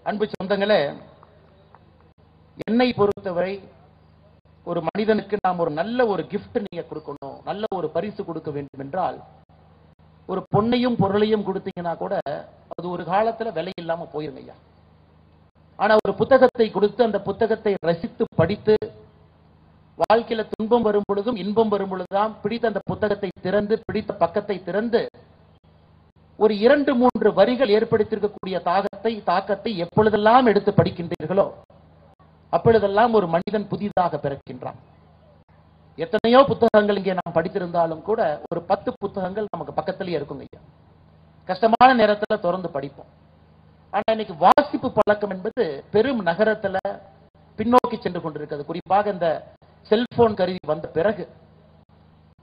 அன்பு சொந்தங்களே, என்னை பொறுத்தவரை ஒரு மனிதனுக்கு நாம் ஒரு நல்ல ஒரு கிஃப்ட் நீங்க கொடுக்கணும், நல்ல ஒரு பரிசு கொடுக்க வேண்டும் என்றால் ஒரு பொன்னையும் பொருளையும் கொடுத்தீங்கன்னா கூட அது ஒரு காலத்துல விலை இல்லாம போயிருங்க ஐயா. ஆனா ஒரு புத்தகத்தை கொடுத்து அந்த புத்தகத்தை ரசித்து படித்து வாழ்க்கையில துன்பம் வரும் பொழுதும் இன்பம் வரும் பொழுதுதான் பிடித்த அந்த புத்தகத்தை திறந்து பிடித்த பக்கத்தை திறந்து ஒரு 2-3 வரிகள் ஏற்படுத்தியிருக்கக்கூடிய தாக்கத்தை எப்பொழுதெல்லாம் எடுத்து படிக்கின்றீர்களோ அப்பொழுதெல்லாம் ஒரு மனிதன் புதிதாக பிறக்கின்றான். எத்தனையோ புத்தகங்கள் இங்கே நாம் படித்திருந்தாலும் கூட ஒரு 10 புத்தகங்கள் நமக்கு பக்கத்திலேயே இருக்குங்க ஐயா. கஷ்டமான நேரத்துல திறந்து படிப்போம். ஆனா இன்னைக்கு வாசிப்பு பழக்கம் என்பது பெரும் நகரத்துல பின்னோக்கி சென்று கொண்டிருக்கிறது. குறிப்பாக இந்த செல்போன் கருவி வந்த பிறகு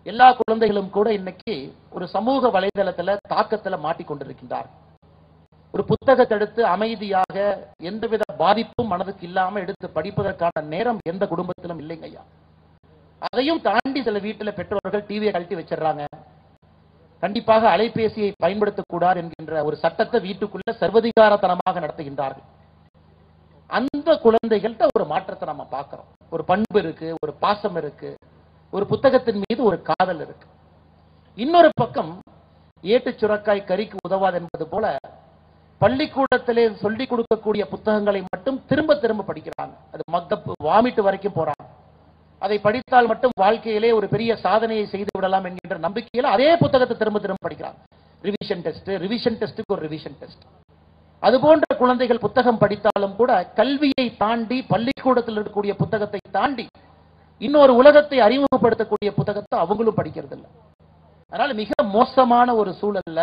எல்லா குழந்தைகளும் கூட இன்னைக்கு ஒரு சமூக வலைதளத்துல தாக்கத்துல மாட்டிக்கொண்டிருக்கின்றார். ஒரு புத்தகத்தை எடுத்து அமைதியாக எந்தவித பாதிப்பும் மனதுக்கு இல்லாம எடுத்து படிப்பதற்கான நேரம் எந்த குடும்பத்திலும் இல்லைங்க ஐயா. அதையும் தாண்டி சில வீட்டில் பெற்றோர்கள் டிவியை கழட்டி வச்சிடறாங்க. கண்டிப்பாக அலைபேசியை பயன்படுத்தக்கூடாது என்கின்ற ஒரு சட்டத்தை வீட்டுக்குள்ள சர்வதிகாரத்தனமாக நடத்துகின்றார்கள். அந்த குழந்தைகள்கிட்ட ஒரு மாற்றத்தை நம்ம பார்க்கிறோம். ஒரு பண்பு இருக்கு, ஒரு பாசம் இருக்கு, ஒரு புத்தகத்தின் மீது ஒரு காதல் இருக்கு. இன்னொரு பக்கம் ஏட்டு சுரக்காய் கறிக்கு உதவாது என்பது போல பள்ளிக்கூடத்திலே சொல்லிக் கொடுக்கக்கூடிய புத்தகங்களை மட்டும் திரும்ப திரும்ப படிக்கிறாங்க. அது மக்க வாமிட்டு வரைக்கும் போறாங்க. அதை படித்தால் மட்டும் வாழ்க்கையிலே ஒரு பெரிய சாதனையை செய்து விடலாம் என்கின்ற நம்பிக்கையில் அதே புத்தகத்தை திரும்ப திரும்ப படிக்கிறாங்க. ரிவிஷன் டெஸ்ட்டுக்கு ஒரு ரிவிஷன் டெஸ்ட். அது போன்ற குழந்தைகள் புத்தகம் படித்தாலும் கூட கல்வியை தாண்டி பள்ளிக்கூடத்தில் இருக்கக்கூடிய புத்தகத்தை தாண்டி இன்னொரு உலகத்தை அறிமுகப்படுத்தக்கூடிய புத்தகத்தை அவங்களும் படிக்கிறது இல்லை. அதனால மிக மோசமான ஒரு சூழல்ல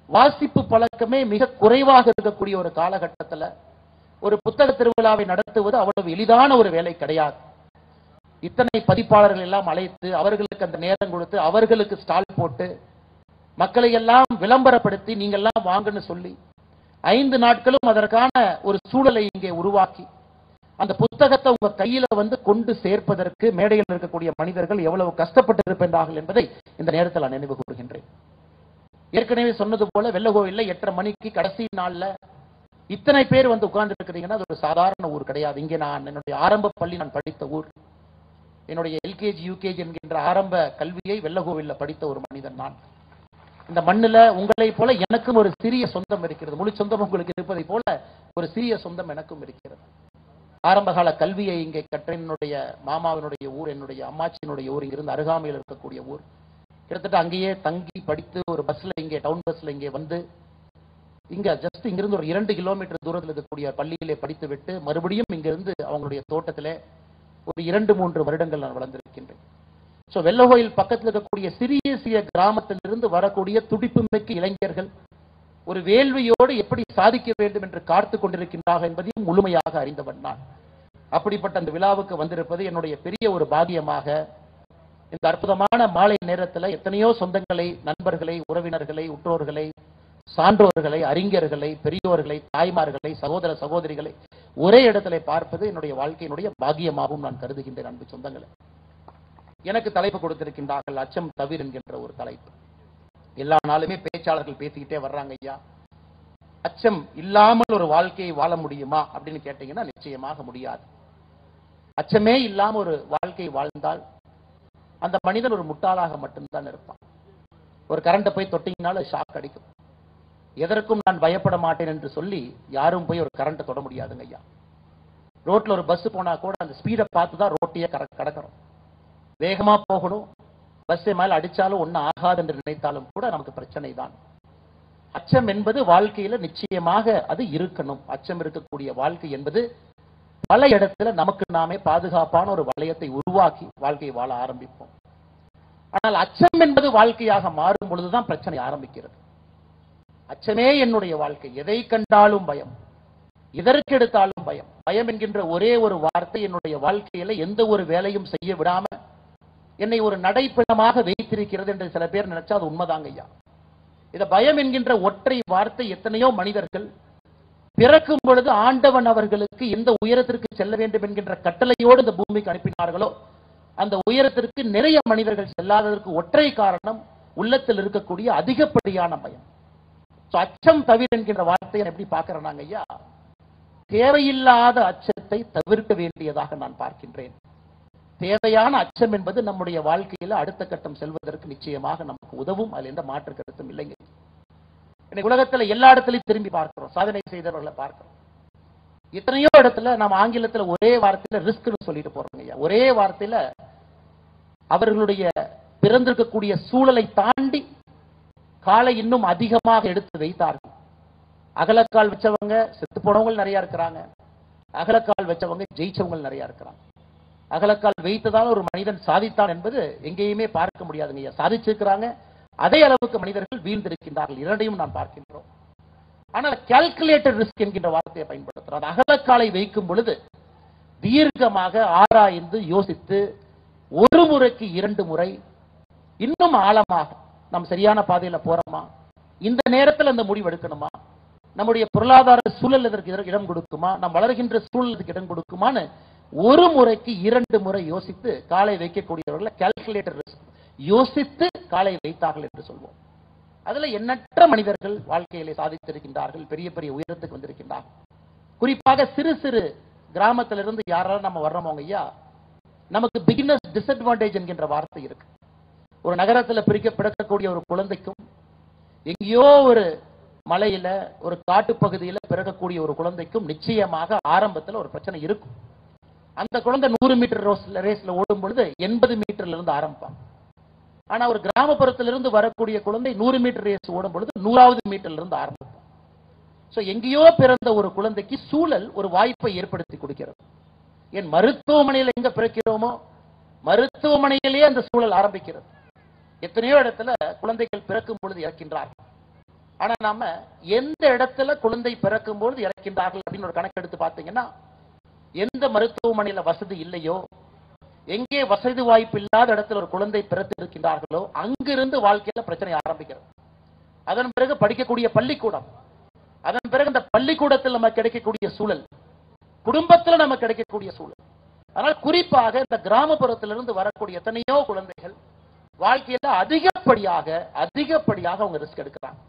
வாசிப்பு பழக்கமே மிக குறைவாக இருக்கக்கூடிய ஒரு காலகட்டத்தில் ஒரு புத்தக திருவிழாவை நடத்துவது அவ்வளவு எளிதான ஒரு வேலை கிடையாது. இத்தனை பதிப்பாளர்கள் எல்லாம் அழைத்து அவர்களுக்கு அந்த நேரம் கொடுத்து அவர்களுக்கு ஸ்டால் போட்டு மக்களை எல்லாம் விளம்பரப்படுத்தி நீங்க எல்லாம் வாங்கன்னு சொல்லி 5 நாட்களும் அதற்கான ஒரு சூழலை இங்கே உருவாக்கி அந்த புத்தகத்தை உங்க கையில வந்து கொண்டு சேர்ப்பதற்கு மேடையில் இருக்கக்கூடிய மனிதர்கள் எவ்வளவு கஷ்டப்பட்டு இருப்பார்கள் என்பதை இந்த நேரத்தில் நான் நினைவு கூறுகின்றேன். ஏற்கனவே சொன்னது போல வெள்ளகோவில்ல 8:30 மணிக்கு கடைசி நாள்ல இத்தனை பேர் வந்து உட்கார்ந்து இருக்கிறீங்கன்னா அது ஒரு சாதாரண ஊர் கிடையாது. இங்கே நான் என்னுடைய ஆரம்ப பள்ளி நான் படித்த ஊர். என்னுடைய எல்கேஜி யூகேஜி என்கின்ற ஆரம்ப கல்வியை வெள்ளகோவில்ல படித்த ஒரு மனிதன் நான். இந்த மண்ணில் உங்களை போல எனக்கும் ஒரு சிறிய சொந்தம் இருக்கிறது. முழு சொந்தம் உங்களுக்கு இருப்பதை போல ஒரு சிறிய சொந்தம் எனக்கும் இருக்கிறது. ஆரம்பகால கல்வியை இங்கே கற்ற என்னுடைய மாமாவினுடைய ஊர், என்னுடைய அம்மாச்சியினுடைய ஊர், இங்கிருந்து அருகாமையில் இருக்கக்கூடிய ஊர். கிட்டத்தட்ட அங்கேயே தங்கி படித்து ஒரு பஸ்ல இங்கே டவுன் பஸ்ல இங்கே வந்து இங்க ஜஸ்ட் இங்கிருந்து ஒரு 2 கிலோமீட்டர் தூரத்தில் இருக்கக்கூடிய பள்ளியிலே படித்து விட்டு மறுபடியும் இங்கிருந்து அவங்களுடைய தோட்டத்திலே ஒரு 2-3 வருடங்கள் நான் வளர்ந்திருக்கின்றேன். ஸோ வெள்ளகோயில் பக்கத்தில் இருக்கக்கூடிய சிறிய சிறிய கிராமத்திலிருந்து வரக்கூடிய துடிப்புமிக்க இளைஞர்கள் ஒரு வேள்வியோடு எப்படி சாதிக்க வேண்டும் என்று காத்து கொண்டிருக்கின்றார்கள் என்பதையும் முழுமையாக அறிந்தவன் நான். அப்படிப்பட்ட அந்த விழாவுக்கு வந்திருப்பது என்னுடைய பெரிய ஒரு பாக்கியமாக இந்த அற்புதமான மாலை நேரத்தில் எத்தனையோ சொந்தங்களை, நண்பர்களை, உறவினர்களை, உற்றோர்களை, சான்றோர்களை, அறிஞர்களை, பெரியோர்களை, தாய்மார்களை, சகோதர சகோதரிகளை ஒரே இடத்துல பார்ப்பது என்னுடைய வாழ்க்கையினுடைய பாக்கியமாகவும் நான் கருதுகின்றேன். அன்பு சொந்தங்களை, எனக்கு தலைப்பு கொடுத்திருக்கின்றார்கள் அச்சம் தவிர என்கின்ற ஒரு தலைப்பு. எல்லா நாளுமே பேச்சாளர்கள் பேசிக்கிட்டே வர்றாங்க ஐயா. அச்சம் இல்லாமல் ஒரு வாழ்க்கையை வாழ முடியுமா அப்படின்னு கேட்டீங்கன்னா நிச்சயமாக முடியாது. அச்சமே இல்லாம ஒரு வாழ்க்கை வாழ்ந்தால் அந்த மனிதன் ஒரு முட்டாளாக மட்டும்தான் இருப்பான். ஒரு கரண்டை போய் தொட்டிங்கனால ஷாக் அடிக்கும். எதற்கும் நான் பயப்பட மாட்டேன் என்று சொல்லி யாரும் போய் ஒரு கரண்டை தொட முடியாதுங்க ஐயா. ரோட்ல ஒரு பஸ் போனா கூட அந்த ஸ்பீடை பார்த்து தான் ரோட்டையே கடக்கிறோம். வேகமா போகணும், பஸ் மேல அடிச்சாலும் ஒன்னும் ஆகாது என்று நினைத்தாலும் கூட நமக்கு பிரச்சனை தான். அச்சம் என்பது வாழ்க்கையில நிச்சயமாக அது இருக்கணும். அச்சம் இருக்கக்கூடிய வாழ்க்கை என்பது பல இடத்துல நமக்கு நாமே பாதுகாப்பான ஒரு வளையத்தை உருவாக்கி வாழ்க்கையை வாழ ஆரம்பிப்போம். ஆனால் அச்சம் என்பது வாழ்க்கையாக மாறும் பொழுதுதான் பிரச்சனை ஆரம்பிக்கிறது. அச்சமே என்னுடைய வாழ்க்கை, எதை கண்டாலும் பயம், எதற்கெடுத்தாலும் பயம். பயம் என்கின்ற ஒரே ஒரு வார்த்தை என்னுடைய வாழ்க்கையில எந்த ஒரு வேலையும் செய்ய விடாம என்னை ஒரு நடைப்பிணமாக வைத்திருக்கிறது என்று சில பேர் நினைச்சா அது உண்மைதாங்க ஐயா. இத பயம் என்கின்ற ஒற்றை வார்த்தை எத்தனையோ மனிதர்கள் பிறக்கும் பொழுது ஆண்டவன் அவர்களுக்கு எந்த உயரத்திற்கு செல்ல வேண்டும் என்கின்ற கட்டளையோடு இந்த பூமிக்கு அனுப்பினார்களோ அந்த உயரத்திற்கு நிறைய மனிதர்கள் செல்லாததற்கு ஒற்றை காரணம் உள்ளத்தில் இருக்கக்கூடிய அதிகப்படியான பயம். அச்சம் தவிர என்கின்ற வார்த்தையை எப்படி பார்க்கிறோம் ஐயா? தேவையில்லாத அச்சத்தை தவிர்க்க வேண்டியதாக நான் பார்க்கின்றேன். தேவையான அச்சம் என்பது நம்முடைய வாழ்க்கையில அடுத்த கட்டம் செல்வதற்கு நிச்சயமாக நமக்கு உதவும். அதில் எந்த மாற்று கருத்தும் இல்லைங்க. இன்னைக்கு உலகத்துல எல்லா இடத்துலையும் திரும்பி பார்க்கிறோம், சாதனை செய்தவர்களை பார்க்கிறோம். எத்தனையோ இடத்துல நம்ம ஆங்கிலத்துல ஒரே வார்த்தையில ரிஸ்க்னு சொல்லிட்டு போறோம் ஐயா. ஒரே வார்த்தையில அவர்களுடைய பிறந்திருக்கக்கூடிய சூழலை தாண்டி காலை இன்னும் அதிகமாக எடுத்து வைத்தார்கள். அகலக்கால் வச்சவங்க செத்து போனவங்க நிறைய இருக்கிறாங்க, அகலக்கால் வச்சவங்க ஜெயிச்சவங்க நிறைய இருக்கிறாங்க. அகலக்கால் வைத்ததால் ஒரு மனிதன் சாதித்தான் என்பது எங்கேயுமே பார்க்க முடியாதுங்க. சாதிச்சிருக்கிறாங்க, அதே அளவுக்கு மனிதர்கள் வீழ்ந்திருக்கின்றார்கள். இரண்டையும் நாம் பார்க்கின்றோம். ஆனால் கால்குலேட்டட் ரிஸ்க் என்கின்ற வார்த்தையை பயன்படுத்துறார். அகலக்காலை வைக்கும் பொழுது தீர்க்கமாக ஆராய்ந்து யோசித்து ஒரு முறைக்கு 2 முறை இன்னும் ஆழமாக நாம் சரியான பாதையில போறோமா, இந்த நேரத்தில் அந்த முடிவு எடுக்கணுமா, நம்முடைய பொருளாதார சூழல் இதற்கு இடம் கொடுக்குமா, நாம் வளர்கின்ற சூழலுக்கு இடம் கொடுக்குமான்னு ஒரு முறைக்கு 2 முறை யோசித்து காலை வைக்கக்கூடியவர்களை கால்குலேட்டர் ரிஸ்க் யோசித்து காலை வைத்தார்கள் என்று சொல்வோம். அதுல எண்ணற்ற மனிதர்கள் வாழ்க்கையிலே சாதித்திருக்கின்றார்கள், பெரிய பெரிய உயரத்துக்கு வந்திருக்கின்றார்கள். குறிப்பாக சிறு சிறு கிராமத்திலிருந்து யாராலும் நம்ம வர்றோமோ ஐயா, நமக்கு பிகினர்ஸ் டிஸ்அட்வான்டேஜ் என்கின்ற வார்த்தை இருக்கு. ஒரு நகரத்தில் பிறக்கக்கூடிய ஒரு குழந்தைக்கும் எங்கேயோ ஒரு மலையில ஒரு காட்டு பகுதியில பிறக்கக்கூடிய ஒரு குழந்தைக்கும் நிச்சயமாக ஆரம்பத்தில் ஒரு பிரச்சனை இருக்கும். அந்த குழந்தை 100 மீட்டர் ரேஸ்ல ஓடும் பொழுது 80 மீட்டர்ல இருந்து ஆரம்பிப்பாங்க. ஆனா ஒரு கிராமப்புறத்திலிருந்து வரக்கூடிய குழந்தை 100 மீட்டர் ரேஸ் ஓடும் பொழுது 100வது மீட்டர்ல இருந்து ஆரம்பிப்பாங்க. சோ எங்கேயோ பிறந்த ஒரு குழந்தைக்கு சூழல் ஒரு வாய்ப்பை ஏற்படுத்தி கொடுக்கிறது. என் மருத்துவமனையில் எங்க பிறக்கிறோமோ மருத்துவமனையிலேயே அந்த சூழல் ஆரம்பிக்கிறது. எத்தனையோ இடத்துல குழந்தைகள் பிறக்கும் பொழுது இறக்கின்றார்கள். ஆனா நாம எந்த இடத்துல குழந்தை பிறக்கும் பொழுது இறக்கின்றார்கள் அப்படின்னு ஒரு கணக்கெடுத்து பார்த்தீங்கன்னா, எந்த மருத்துவமனையில வசதி இல்லையோ, எங்கே வசதி வாய்ப்பு இல்லாத இடத்துல ஒரு குழந்தை பிறந்து இருக்கின்றார்களோ அங்கிருந்து வாழ்க்கையில பிரச்சனை ஆரம்பிக்கிறது. அதன் பிறகு படிக்கக்கூடிய பள்ளிக்கூடம், அதன் பிறகு அந்த பள்ளிக்கூடத்தில் நமக்கு கிடைக்கக்கூடிய சூழல், குடும்பத்தில் நமக்கு கிடைக்கக்கூடிய சூழல். ஆனால் குறிப்பாக இந்த கிராமப்புறத்திலிருந்து வரக்கூடிய எத்தனையோ குழந்தைகள் வாழ்க்கையில அதிகப்படியாக அவங்க ரிஸ்க் எடுக்கிறாங்க.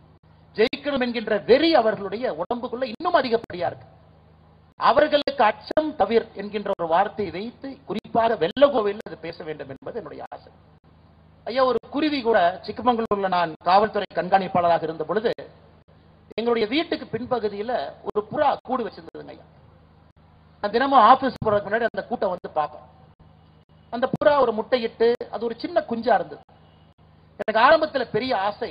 ஜெயிக்கணும் என்கின்ற வெறி அவர்களுடைய உடம்புக்குள்ள இன்னும் அதிகப்படியா இருக்கு. அவர்களுக்கு அச்சம் தவிர என்கின்ற ஒரு வார்த்தையை வைத்து குறிப்பாக வெள்ளகோவையில் இது பேச வேண்டும் என்பது என்னுடைய ஆசை. ஐயா, ஒரு குருவி கூட சிக்கமங்களூர்ல நான் காவல்துறை கண்காணிப்பாளராக இருந்த பொழுது எங்களுடைய வீட்டுக்கு பின்பகுதியில ஒரு புறா கூடு வச்சிருந்ததுங்க ஐயா. நான் தினமும் ஆபீஸ் போறதுக்கு முன்னாடி அந்த கூட்டம் வந்து பார்ப்பேன். அந்த புறா ஒரு முட்டையிட்டு அது ஒரு சின்ன குஞ்சா இருந்தது. எனக்கு ஆரம்பத்தில் பெரிய ஆசை,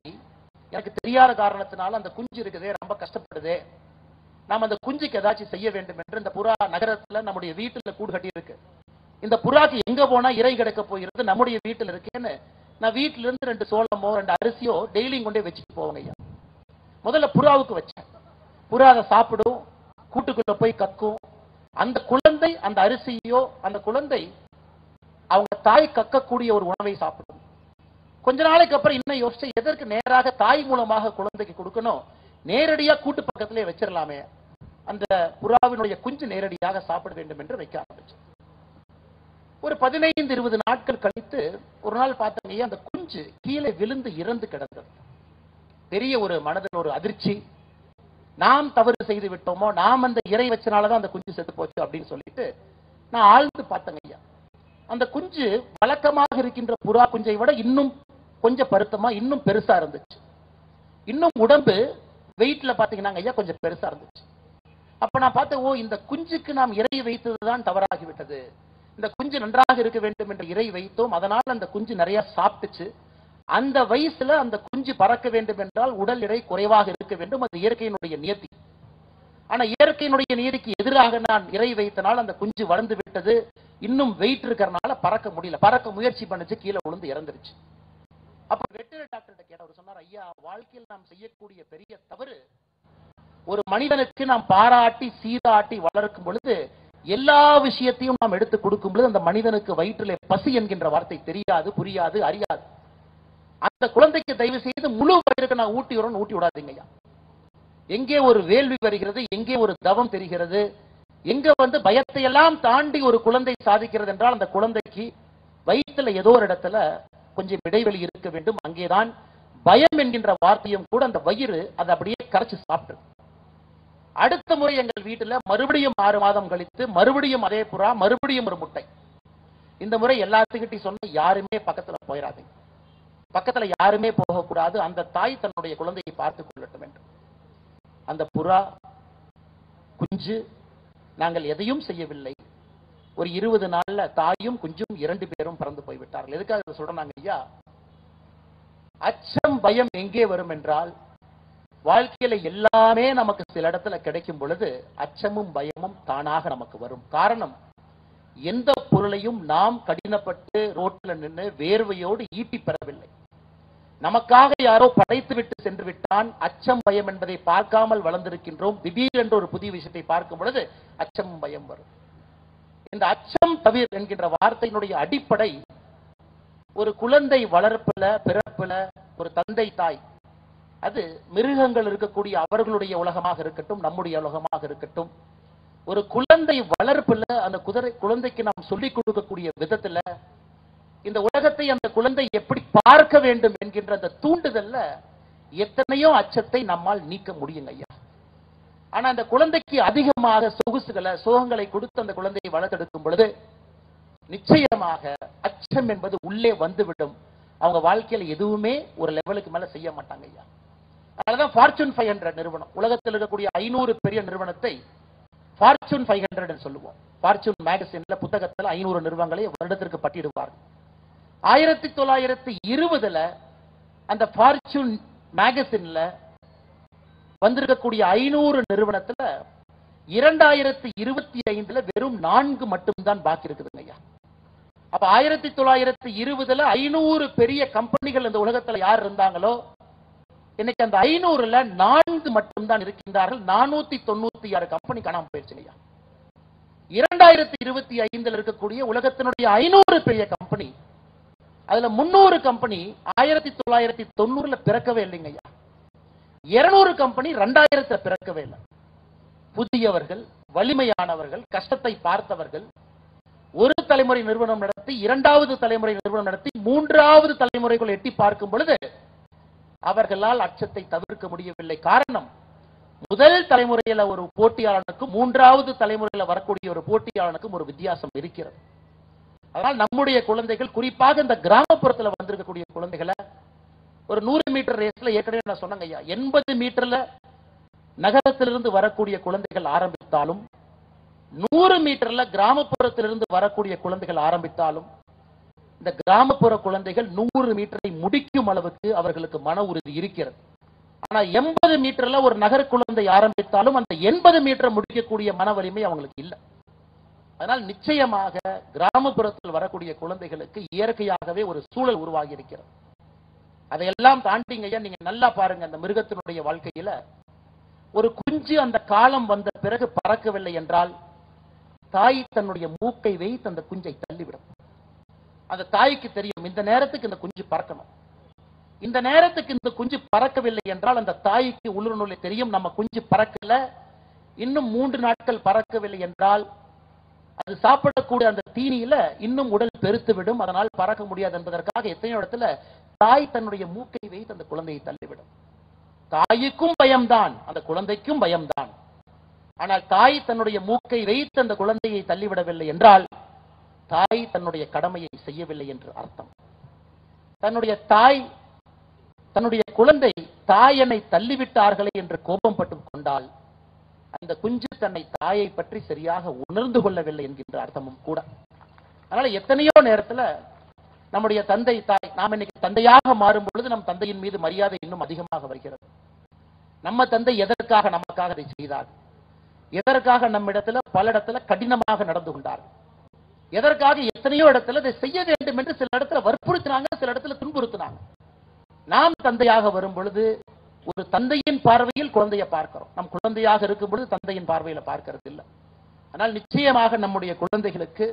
எனக்கு தெரியாத காரணத்தினால அந்த குஞ்சு இருக்குதே, ரொம்ப கஷ்டப்படுதே, நாம் அந்த குஞ்சுக்கு ஏதாச்சும் செய்ய வேண்டும் என்று இந்த புறா நகரத்துல நம்முடைய வீட்டுல கூடு கட்டி இருக்கு. இந்த புறாக்கு எங்க போனா இறை கிடைக்க போகிறது, நம்முடைய வீட்டில் இருக்கேன்னு நான் வீட்டில இருந்து 2 சோளமோ 2 அரிசியோ டெய்லியும் கொண்டே வச்சுட்டு போவாங்க ஐயா. முதல்ல புறாவுக்கு வச்சேன். புறா அதை சாப்பிடும், கூட்டுக்குள்ள போய் கக்கும். அந்த குழந்தை அந்த அரிசியோ, அந்த குழந்தை அவங்க தாய் கக்கக்கூடிய ஒரு உணவை சாப்பிடும். கொஞ்ச நாளைக்கு அப்புறம் இன்னும் யோசிச்சு, எதற்கு நேராக தாய் மூலமாக குழந்தைக்கு கொடுக்கணும், நேரடியா கூட்டு பக்கத்திலே வச்சிடலாமே, அந்த புறாவினுடைய குஞ்சு நேரடியாக சாப்பிட வேண்டும் என்று வைக்க ஆரம்பிச்சு. ஒரு 15-20 நாட்கள் கழித்து ஒரு நாள் பார்த்தீங்க, அந்த குஞ்சு கீழே விழுந்து இறந்து கிடந்தது. பெரிய ஒரு மனதில் ஒரு அதிர்ச்சி. நாம் தவறு செய்து விட்டோமோ, நாம் அந்த இறை வச்சனாலதான் அந்த குஞ்சு செத்து போச்சு அப்படின்னு சொல்லிட்டு நான் ஆழ்ந்து பார்த்தேங்க ஐயா. அந்த குஞ்சு வழக்கமாக இருக்கின்ற புறா குஞ்சை விட இன்னும் கொஞ்சம் பருத்தமா, இன்னும் பெருசா இருந்துச்சு. இன்னும் உடம்பு வெயிட்ல பாத்தீங்கன்னா ஐயா கொஞ்சம் பெருசா இருந்துச்சு. அப்ப நான் பார்த்தேன், ஓ, இந்த குஞ்சுக்கு நாம் இறை வைத்ததுதான் தவறாகிவிட்டது. இந்த குஞ்சு நன்றாக இருக்க வேண்டும் என்ற இறை வைத்தோம், அதனால் அந்த குஞ்சு நிறைய சாப்பிட்டுச்சு. அந்த வயசுல அந்த குஞ்சு பறக்க வேண்டும் என்றால் உடல் எடை குறைவாக இருக்க வேண்டும், அது இயற்கையினுடைய நியதி. ஆனா இயற்கையினுடைய நியதிக்கு எதிராக நான் இறை வைத்தனால் அந்த குஞ்சு வளர்ந்து விட்டது, இன்னும் வெயிட் இருக்கிறனால பறக்க முடியல. பறக்க முயற்சி பண்ணிச்சு, கீழே விழுந்து இறந்துருச்சு. அப்ப வெட்டரி டாக்டர் கேட்ட, அவர் சொன்னார், ஐயா, வாழ்க்கையில் நாம் செய்யக்கூடிய பெரிய தவறு, ஒரு மனிதனுக்கு நாம் பாராட்டி சீராட்டி வளர்க்கும் பொழுது எல்லா விஷயத்தையும் நாம் எடுத்து கொடுக்கும் பொழுது அந்த மனிதனுக்கு வயிற்றிலே பசி என்கின்ற வார்த்தை தெரியாது, புரியாது, அறியாது. அந்த குழந்தைக்கு தயவு செய்து முழு வயிறுக்கு நான் ஊட்டி விடாதீங்க ஐயா. எங்கே ஒரு வேள்வி வருகிறது, எங்கே ஒரு தவம் தெரிகிறது, எங்க பயத்தை எல்லாம் தாண்டி ஒரு குழந்தை சாதிக்கிறது என்றால் அந்த குழந்தைக்கு வயிற்றுல ஏதோ ஒரு இடத்துல கொஞ்சம் இடைவெளி இருக்க வேண்டும். அங்கேதான் பயம் என்கின்ற வார்த்தையும் கூட அந்த வயிறு அதை அப்படியே கரைச்சு சாப்பிட்டு. அடுத்த முறை எங்கள் வீட்டில் மறுபடியும் 6 மாதம் கழித்து மறுபடியும் அதே புறா, மறுபடியும் ஒரு முட்டை. இந்த முறை எல்லாத்துக்கிட்டையும் சொன்ன, யாருமே பக்கத்துல போயிடாதீங்க, பக்கத்துல யாருமே போகக்கூடாது, அந்த தாய் தன்னுடைய குழந்தையை பார்த்துக் கொள்ளட்டும் என்று. அந்த புறா குஞ்சு, நாங்கள் எதையும் செய்யவில்லை, ஒரு 20 நாள்ல தாயும் குஞ்சும் 2 பேரும் பறந்து போய்விட்டார்கள். எதுக்காக சொல்றாங்க ஐயா? அச்சம் பயம் எங்கே வரும் என்றால், வாழ்க்கையில எல்லாமே நமக்கு சில இடத்துல கிடைக்கும் பொழுது அச்சமும் பயமும் தானாக நமக்கு வரும். காரணம், எந்த பொருளையும் நாம் கடினப்பட்டு ரோட்டில் நின்று வேர்வையோடு ஈட்டி பெறவில்லை. நமக்காக யாரோ படைத்து விட்டு சென்று விட்டான். அச்சம் பயம் என்பதை பார்க்காமல் வளர்ந்திருக்கின்றோம். திடீரென்று ஒரு புதிய விஷயத்தை பார்க்கும் பொழுது அச்சம் பயம் வரும். இந்த அச்சம் தவிர என்கின்ற வார்த்தையினுடைய அடிப்படை, ஒரு குழந்தை வளர்ப்புல பிறப்புல ஒரு தந்தை தாய், அது மிருகங்கள் இருக்கக்கூடிய அவர்களுடைய உலகமாக இருக்கட்டும், நம்முடைய உலகமாக இருக்கட்டும், ஒரு குழந்தை வளர்ப்புல அந்த குழந்தைக்கு நாம் சொல்லிக் கொடுக்கக்கூடிய விதத்துல இந்த உலகத்தை அந்த குழந்தை எப்படி பார்க்க வேண்டும் என்கின்ற அந்த தூண்டுதல்ல எத்தனையோ அச்சத்தை நம்மால் நீக்க முடியுங்க ஐயா. ஆனா அந்த குழந்தைக்கு அதிகமாக சொகுசுகளை சோகங்களை கொடுத்து அந்த குழந்தையை வளர்த்தெடுக்கும் பொழுது நிச்சயமாக அச்சம் என்பது உள்ளே வந்துவிடும். அவங்க வாழ்க்கையில எதுவுமே ஒரு லெவலுக்கு மேல செய்ய மாட்டாங்க ஐயா. அதனாலதான் ஃபார்ச்சூன் 500 நிறுவனம், உலகத்தில் இருக்கக்கூடிய 500 பெரிய நிறுவனத்தை ஃபார்ச்சூன் 500 சொல்லுவோம். ஃபார்ச்சூன் மேகசின்ல புத்தகத்தில் 500 நிறுவனங்களை வருடத்திற்கு பட்டியலிடுவார்கள். 1920 அந்த ஃபார்ச்சூன் மேகசின்ல வந்திருக்கக்கூடிய 500 நிறுவனத்துல 2025 வெறும் 4 மட்டும்தான் பாக்கி இருக்குதுங்க ஐயா. அப்ப 1920 500 பெரிய கம்பெனிகள் இந்த உலகத்துல யார் இருந்தாங்களோ, இன்னைக்கு அந்த 500ல 4 மட்டும்தான் இருக்கின்றார்கள். 496 கம்பெனி காணாம போயிடுச்சுங்க ஐயா. 2025 இருக்கக்கூடிய உலகத்தினுடைய 500 பெரிய கம்பெனி, அதுல 300 கம்பெனி 1990 பிறக்கவே இல்லைங்க ஐயா. 200 கம்பெனி 2000 பிறக்கவே இல்லை. புதியவர்கள், வலிமையானவர்கள், கஷ்டத்தை பார்த்தவர்கள், ஒரு தலைமுறை நிறுவனம் நடத்தி 2வது தலைமுறை நிறுவனம் நடத்தி 3வது தலைமுறைக்குள் எட்டி பார்க்கும் பொழுது அவர்களால் அச்சத்தை தவிர்க்க முடியவில்லை. காரணம், முதல் தலைமுறையில ஒரு போட்டியாளனுக்கும் 3வது தலைமுறையில வரக்கூடிய ஒரு போட்டியாளனுக்கும் ஒரு வித்தியாசம் இருக்கிறது. அதனால் நம்முடைய குழந்தைகள், குறிப்பாக இந்த கிராமப்புறத்தில் வந்திருக்கக்கூடிய குழந்தைகளை, ஒரு 100 மீட்டர் ரேஸ்ல ஏற்கனவே நான் சொன்னேங்க ஐயா, 80 மீட்டர்ல நகரத்திலிருந்து வரக்கூடிய குழந்தைகள் ஆரம்பித்தாலும், 100 மீட்டர்ல கிராமப்புறத்திலிருந்து வரக்கூடிய குழந்தைகள் ஆரம்பித்தாலும், இந்த கிராமப்புற குழந்தைகள் 100 மீட்டரை முடிக்கும் அளவுக்கு அவர்களுக்கு மன உறுதி இருக்கிறது. ஆனா 80 மீட்டர்ல ஒரு நகர குழந்தை ஆரம்பித்தாலும் அந்த 80 மீட்டர் முடிக்கக்கூடிய மன வலிமை அவங்களுக்கு இல்லை. அதனால் நிச்சயமாக கிராமப்புறத்தில் வரக்கூடிய குழந்தைகளுக்கு இயற்கையாகவே ஒரு சூழல் உருவாகி இருக்கிறது. அதையெல்லாம் தாண்டிங்க ஐயா, நீங்க நல்லா பாருங்க, அந்த மிருகத்தினுடைய வாழ்க்கையில ஒரு குஞ்சு அந்த காலம் வந்த பிறகு பறக்கவில்லை என்றால் தாய் தன்னுடைய மூக்கை வைத்து அந்த குஞ்சை தள்ளிவிடும். அந்த தாய்க்கு தெரியும், இந்த நேரத்துக்கு இந்த குஞ்சு பறக்கணும். இந்த நேரத்துக்கு இந்த குஞ்சு பறக்கவில்லை என்றால் அந்த தாய்க்கு உள்ளுணர்வுல தெரியும், நம்ம குஞ்சு பறக்கல, இன்னும் 3 நாட்கள் பறக்கவில்லை என்றால் அது சாப்பிடக்கூடிய அந்த தீனியில இன்னும் உடல் பெருத்துவிடும், அதனால் பறக்க முடியாது என்பதற்காக எத்தனையோ இடத்துல தாய் தன்னுடைய மூக்கை வைத்து அந்த குழந்தையை தள்ளிவிடும். தாய்க்கும் பயம்தான், அந்த குழந்தைக்கும் பயம்தான். ஆனால் தாய் தன்னுடைய மூக்கை வைத்து அந்த குழந்தையை தள்ளிவிடவில்லை என்றால் தாய் தன்னுடைய கடமையை செய்யவில்லை என்று அர்த்தம். தன்னுடைய குழந்தை தாயனை தள்ளிவிட்டார்களே என்று கோபம் பட்டு கொண்டால் அந்த குஞ்சு தன்னை தாயை பற்றி சரியாக உணர்ந்து கொள்ளவில்லை என்கின்ற அர்த்தமும் கூட. அதனால எத்தனையோ நேரத்துல நம்முடைய தந்தை தாய், நாம் இன்னைக்கு தந்தையாக மாறும் பொழுது நம் தந்தையின் மீது மரியாதை இன்னும் அதிகமாக வருகிறது. நம்ம தந்தை எதற்காக நமக்காக அதை செய்தார், எதற்காக நம்மிடத்துல பல இடத்துல கடினமாக நடந்து கொண்டார், எதற்காக எத்தனையோ இடத்துல இதை செய்ய வேண்டும் என்று சில இடத்துல வற்புறுத்தினாங்க, சில இடத்துல துன்புறுத்தினாங்க. நாம் தந்தையாக வரும் பொழுது ஒரு தந்தையின் பார்வையில் குழந்தையை பார்க்கிறோம். நம் குழந்தையாக இருக்கும் பொழுது தந்தையின் பார்வையில பார்க்கிறது இல்லை. ஆனால் நிச்சயமாக நம்முடைய குழந்தைகளுக்கு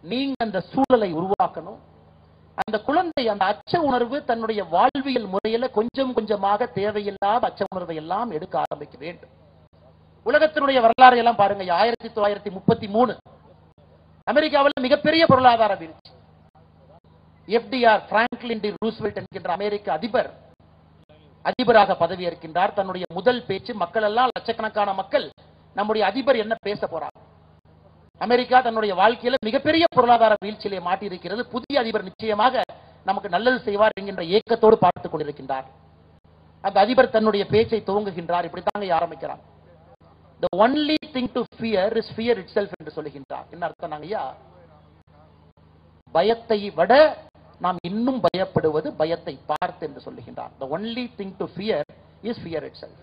நீங்க அந்த சூழலை உருவாக்கணும். அந்த குழந்தை அந்த அச்ச உணர்வு தன்னுடைய வாழ்வியல் முறையில கொஞ்சம் கொஞ்சமாக தேவையில்லாத அச்ச உணர்வை எல்லாம் எடுக்க ஆரம்பிக்க வேண்டும். உலகத்தினுடைய வரலாறு எல்லாம் பாருங்க. 1933 அமெரிக்காவில் மிகப்பெரிய பொருளாதார வீழ்ச்சி. FDR, பிராங்க்லின் டி ரூஸ்வெல்ட் என்கின்ற அமெரிக்க அதிபர் அதிபராக பதவியேற்கின்றார். தன்னுடைய முதல் பேச்சு, மக்கள் எல்லாம் லட்சக்கணக்கான மக்கள் நம்முடைய அதிபர் என்ன பேச போறார். அமெரிக்கா தன்னுடைய வாழ்க்கையில மிகப்பெரிய பொருளாதார வீழ்ச்சியிலே மாட்டியிருக்கிறது. புதிய அதிபர் நிச்சயமாக நமக்கு நல்லது செய்வார் என்கின்ற ஏக்கத்தோடு பார்த்துக் கொண்டிருக்கின்றார். அந்த அதிபர் தன்னுடைய பேச்சை துவங்குகின்றார். இப்படித்தாங்க ஆரம்பிக்கிறார். The only thing to fear is fear itself என்று சொல்லுகின்றார். என்ன அர்த்தம் ஐயா? பயத்தை விட நாம் இன்னும் பயப்படுவது பயத்தை பார்த்து என்று சொல்லுகின்றார். The only thing to fear is fear itself.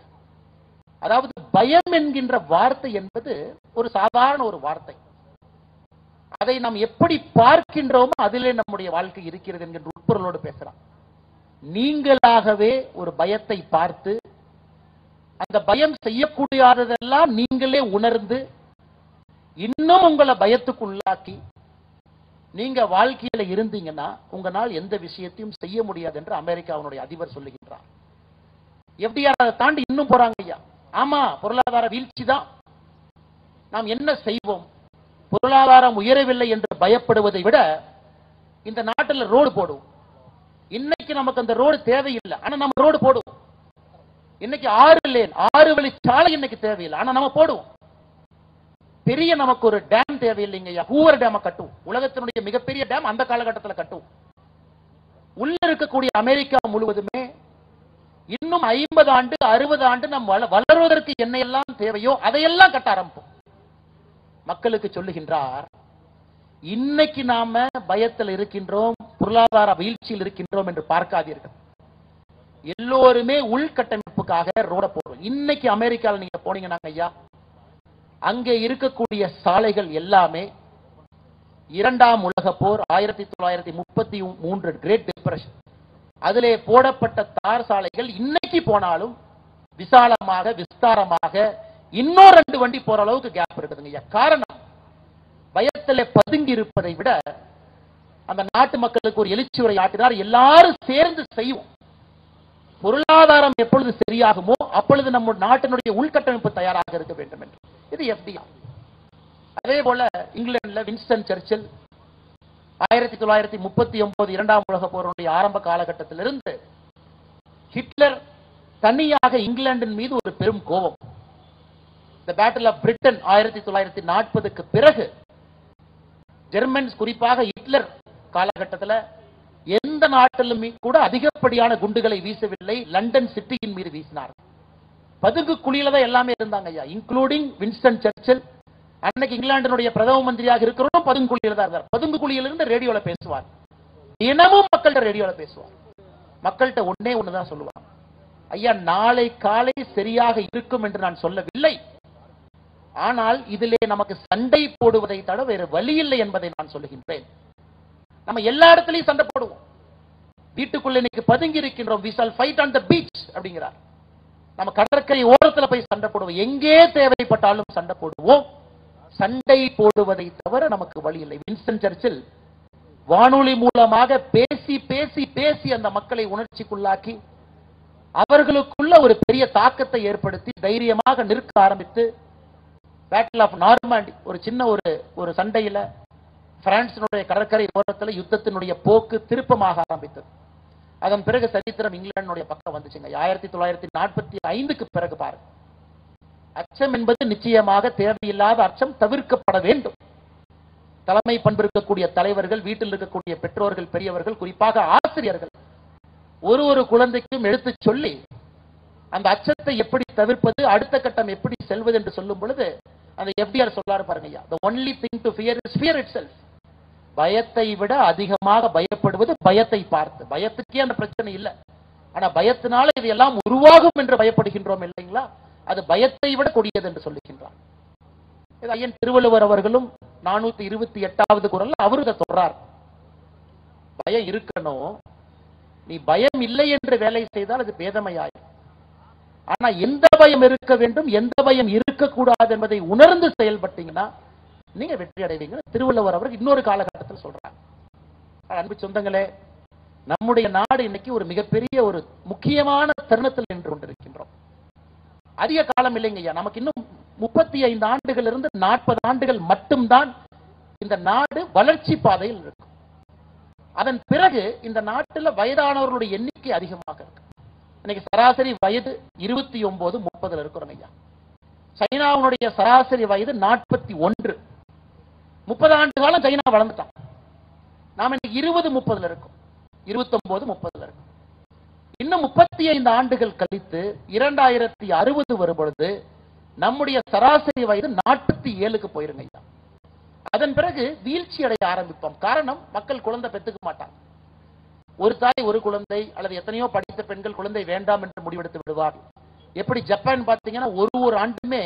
அதாவது பயம் என்கின்ற வார்த்தை என்பது ஒரு சாதாரண ஒரு வார்த்தை. அதை நாம் எப்படி பார்க்கின்றோமோ அதிலே நம்முடைய வாழ்க்கை இருக்கிறது என்கின்ற உட்பொருளோடு பேசலாம். நீங்களாகவே ஒரு பயத்தை பார்த்து அந்த பயம் செய்யக்கூடியதெல்லாம் நீங்களே உணர்ந்து இன்னும் உங்களை பயத்துக்கு உள்ளாக்கி நீங்க வாழ்க்கையில இருந்தீங்கன்னா உங்களால் எந்த விஷயத்தையும் செய்ய முடியாது என்று அமெரிக்காவுடைய அதிபர் சொல்லுகின்றார். FDR அதை தாண்டி இன்னும் போறாங்க ஐயா. ஆமா, பொருளாதார வீழ்ச்சி தான், நாம் என்ன செய்வோம்? பொருளாதாரம் உயரவில்லை என்று பயப்படுவதை விட இந்த நாட்டில் ரோடு போடுவோம். இன்னைக்கு நமக்கு அந்த ரோடு தேவையில்லை, ஆனா நம்ம ரோடு போடுவோம். இன்னைக்கு 6 லேன் 6 வழி சாலை இன்னைக்கு தேவையில்லை, ஆனா நம்ம போடுவோம். பெரிய நமக்கு ஒரு டேம் தேவையில்லைங்க. ஹூவர் டேம் கட்டுவோம். உலகத்தினுடைய மிகப்பெரிய டேம் அந்த காலகட்டத்தில் கட்டுவோம். உள்ள இருக்கக்கூடிய அமெரிக்கா முழுவதுமே இன்னும் 50 ஆண்டு 60 ஆண்டு நம் வளர்வதற்கு என்ன எல்லாம் தேவையோ அதையெல்லாம் கட்ட ஆரம்பிப்போம். மக்களுக்கு சொல்லுகின்றார், இன்னைக்கு நாம பயத்தில் இருக்கின்றோம், பொருளாதார வீழ்ச்சியில் இருக்கின்றோம் என்று பார்க்காதீர்கள். எல்லோருமே உள்கட்டமைப்புக்காக ரோட போடுறோம். இன்னைக்கு அமெரிக்காவில் நீங்க போனீங்கன்னா ஐயா, அங்கே இருக்கக்கூடிய சாலைகள் எல்லாமே 2ஆம் உலக போர் 1933 கிரேட் டிப்ரெஷன் அதிலே போடப்பட்ட தார் சாலைகள் இன்னைக்கு போனாலும் விசாலமாக விஸ்தாரமாக இன்னொரு 2 வண்டி போற அளவுக்கு கேப் இருக்குதுங்க. காரணம், பயத்திலே பதுங்கி இருப்பதை விட அந்த நாட்டு மக்களுக்கு ஒரு எழுச்சி உரை ஆற்றினார். எல்லாரும் சேர்ந்து செய்வோம். பொருளாதாரம் எப்பொழுது சரியாகுமோ அப்பொழுது நம்ம நாட்டினுடைய உள்கட்டமைப்பு தயாராக இருக்க வேண்டும் என்று. இது FDR. அதே போல இங்கிலாந்துல வின்ஸ்டன் சர்ச்சில் 1939 2ஆம் உலக போருடைய ஆரம்ப காலகட்டத்திலிருந்து ஹிட்லர் தனியாக இங்கிலாந்தின் மீது ஒரு பெரும் கோபம். The Battle of Britain 1940க்கு பிறகு ஜெர்மன்ஸ், குறிப்பாக ஹிட்லர் காலகட்டத்தில் எந்த நாட்டிலும் கூட அதிகப்படியான குண்டுகளை வீசவில்லை. லண்டன் சிட்டியின் மீது வீசினார். பதுங்கு குழியில தான் எல்லாமே இருந்தாங்க ஐயா, இன்க்ளூடிங் வின்ஸ்டன் சர்ச்சில். அன்னைக்கு இங்கிலாந்தினுடைய பிரதம மந்திரியாக இருக்கிறோம் பதுங்கு குழியில தான் இருந்தார். பதுங்கு குழியிலிருந்து ரேடியோல பேசுவார். தினமும் மக்கள்கிட்ட ரேடியோல பேசுவார். மக்கள்கிட்ட ஒண்ணுதான் சொல்லுவாங்க, ஐயா நாளை காலை சரியாக இருக்கும் என்று நான் சொல்லவில்லை, ஆனால் இதிலே நமக்கு சண்டை போடுவதை தவிர வேறு வழி இல்லை என்பதை நான் சொல்லுகின்றேன். நம்ம எல்லா இடத்துலயும் சண்டை போடுவோம். வீட்டுக்குள்ள இன்னைக்கு பதுங்கி இருக்கின்றோம். we shall fight on the beach அப்படிங்கிறார். நம்ம கடற்கரை ஓரத்தில் போய் சண்டை போடுவோம். எங்கே தேவைப்பட்டாலும் சண்டை போடுவோம். சண்டை போடுவதை தவிர நமக்கு வழி இல்லை. வின்ஸ்டன் சர்ச்சில் வானொலி மூலமாக பேசி பேசி பேசி அந்த மக்களை உணர்ச்சிக்குள்ளாக்கி அவர்களுக்குள்ள ஒரு பெரிய தாக்கத்தை ஏற்படுத்தி தைரியமாக நிற்க ஆரம்பித்து பேட்டில் ஆஃப் நார்மாண்டி ஒரு சின்ன ஒரு சண்டையில பிரான்சினுடைய கடற்கரை ஓரத்தில் யுத்தத்தினுடைய போக்கு திருப்பமாக ஆரம்பித்தது. அதன் பிறகு சரித்திரம் இங்கிலாந்துடைய பக்கம் வந்துச்சுங்க. 1945க்கு பிறகு பாருங்க, அச்சம் என்பது நிச்சயமாக தேவையில்லாத அச்சம் தவிர்க்கப்பட வேண்டும். தலைமை பண்பு இருக்கக்கூடிய தலைவர்கள், வீட்டில் இருக்கக்கூடிய பெற்றோர்கள், பெரியவர்கள், குறிப்பாக ஆசிரியர்கள் ஒரு குழந்தைக்கும் எடுத்து சொல்லி அந்த அச்சத்தை எப்படி தவிர்ப்பது, அடுத்த கட்டம் எப்படி செல்வது என்று சொல்லும் பொழுது அந்த FDR சொல்லாரு பாருங்க, the only thing to fear is fear itself. பயத்தை விட அதிகமாக பயப்படுவது பயத்தை பார்த்து. பயத்துக்கே அந்த பிரச்சனை இல்லை, ஆனா பயத்தினால இதெல்லாம் உருவாகும் என்று பயப்படுகின்றோம் இல்லைங்களா, அது பயத்தை விட கொடியது என்று சொல்லுகின்றார். ஐயன் திருவள்ளுவர் அவர்களும் 428வது குறள் அவரு இதை சொல்றார். பயம் இருக்கணும், நீ பயம் இல்லை என்று வேலை செய்தால் அது பேதமையாய். ஆனா எந்த பயம் இருக்க வேண்டும், எந்த பயம் இருக்கக்கூடாது என்பதை உணர்ந்து செயல்பட்டீங்கன்னா நீங்க வெற்றி அடைவீங்க. திருவள்ளுவர் அவர்கள் இன்னொரு காலகட்டத்தில் சொல்றாங்க. அன்பு சொந்தங்களே, நம்முடைய நாடு இன்னைக்கு ஒரு மிகப்பெரிய ஒரு முக்கியமான தருணத்தில் நின்று கொண்டிருக்கின்றோம். அதிக காலம் இல்லைங்கய்யா, நமக்கு இன்னும் 35 ஆண்டுகள் இருந்து 40 ஆண்டுகள் மட்டும்தான் இந்த நாடு வளர்ச்சி பாதையில் இருக்கும். அதன் பிறகு இந்த நாட்டில் வயதானவர்களுடைய எண்ணிக்கை அதிகமாக இருக்கு. இன்னைக்கு சராசரி வயது 29, 30 இருக்கிறோம் ஐயா. சைனாவுடைய சராசரி வயது 41. 30 ஆண்டு காலம் சைனா வளர்ந்துட்டான். நாம இன்னைக்கு 20, 30 இருக்கும். 29, 30 இருக்கும். இன்னும் 35 ஆண்டுகள் கழித்து 2060 வரும் பொழுது நம்முடைய சராசரி வயது 47க்கு போயிருங்க ஐயா. அதன் பிறகு வீழ்ச்சி அடைய ஆரம்பிப்போம். காரணம், மக்கள் குழந்தை பெற்றுக்க மாட்டாங்க. ஒரு தாய் ஒரு குழந்தை அல்லது எத்தனையோ படித்த பெண்கள் குழந்தை வேண்டாம் என்று முடிவெடுத்து விடுவார். எப்படி ஜப்பான் பார்த்தீங்கன்னா ஒரு ஆண்டுமே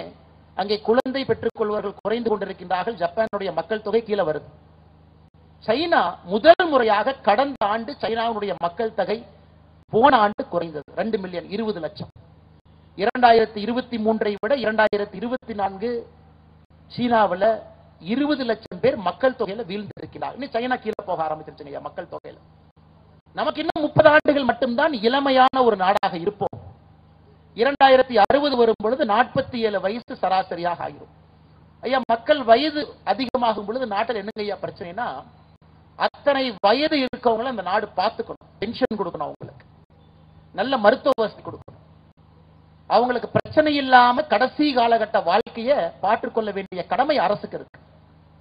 அங்கே குழந்தை பெற்றுக் கொள்வர்கள் குறைந்து கொண்டிருக்கின்றார்கள். ஜப்பானுடைய மக்கள் தொகை கீழே வருது. சைனா முதல் முறையாக கடந்த ஆண்டு சைனாவுடைய மக்கள் தொகை போன ஆண்டு குறைந்தது 2 மில்லியன், 20 லட்சம். 2023 விட 2024 சீனாவில் 20 லட்சம் பேர் மக்கள் தொகையில வீழ்ந்திருக்கிறார். இன்னும் சைனா கீழே போக ஆரம்பிச்சிருச்சுங்க மக்கள் தொகையில. நமக்கு இன்னும் 30 ஆண்டுகள் மட்டும்தான் இளமையான ஒரு நாடாக இருப்போம். 2060 வரும் பொழுது 47 வயசு சராசரியாக ஆகிரும். ஐயா, மக்கள் வயது அதிகமாகும் பொழுது நாட்டில் என்னங்க ஐயா பிரச்சனைனா, அத்தனை வயது இருக்கவங்களை அந்த நாடு பார்த்துக்கணும். பென்ஷன் கொடுக்கணும், அவங்களுக்கு நல்ல மருத்துவ வசதி கொடுக்கணும், அவங்களுக்கு பிரச்சனை இல்லாம கடைசி காலகட்ட வாழ்க்கையை பாற்றுக்கொள்ள வேண்டிய கடமை அரசுக்கு இருக்கு.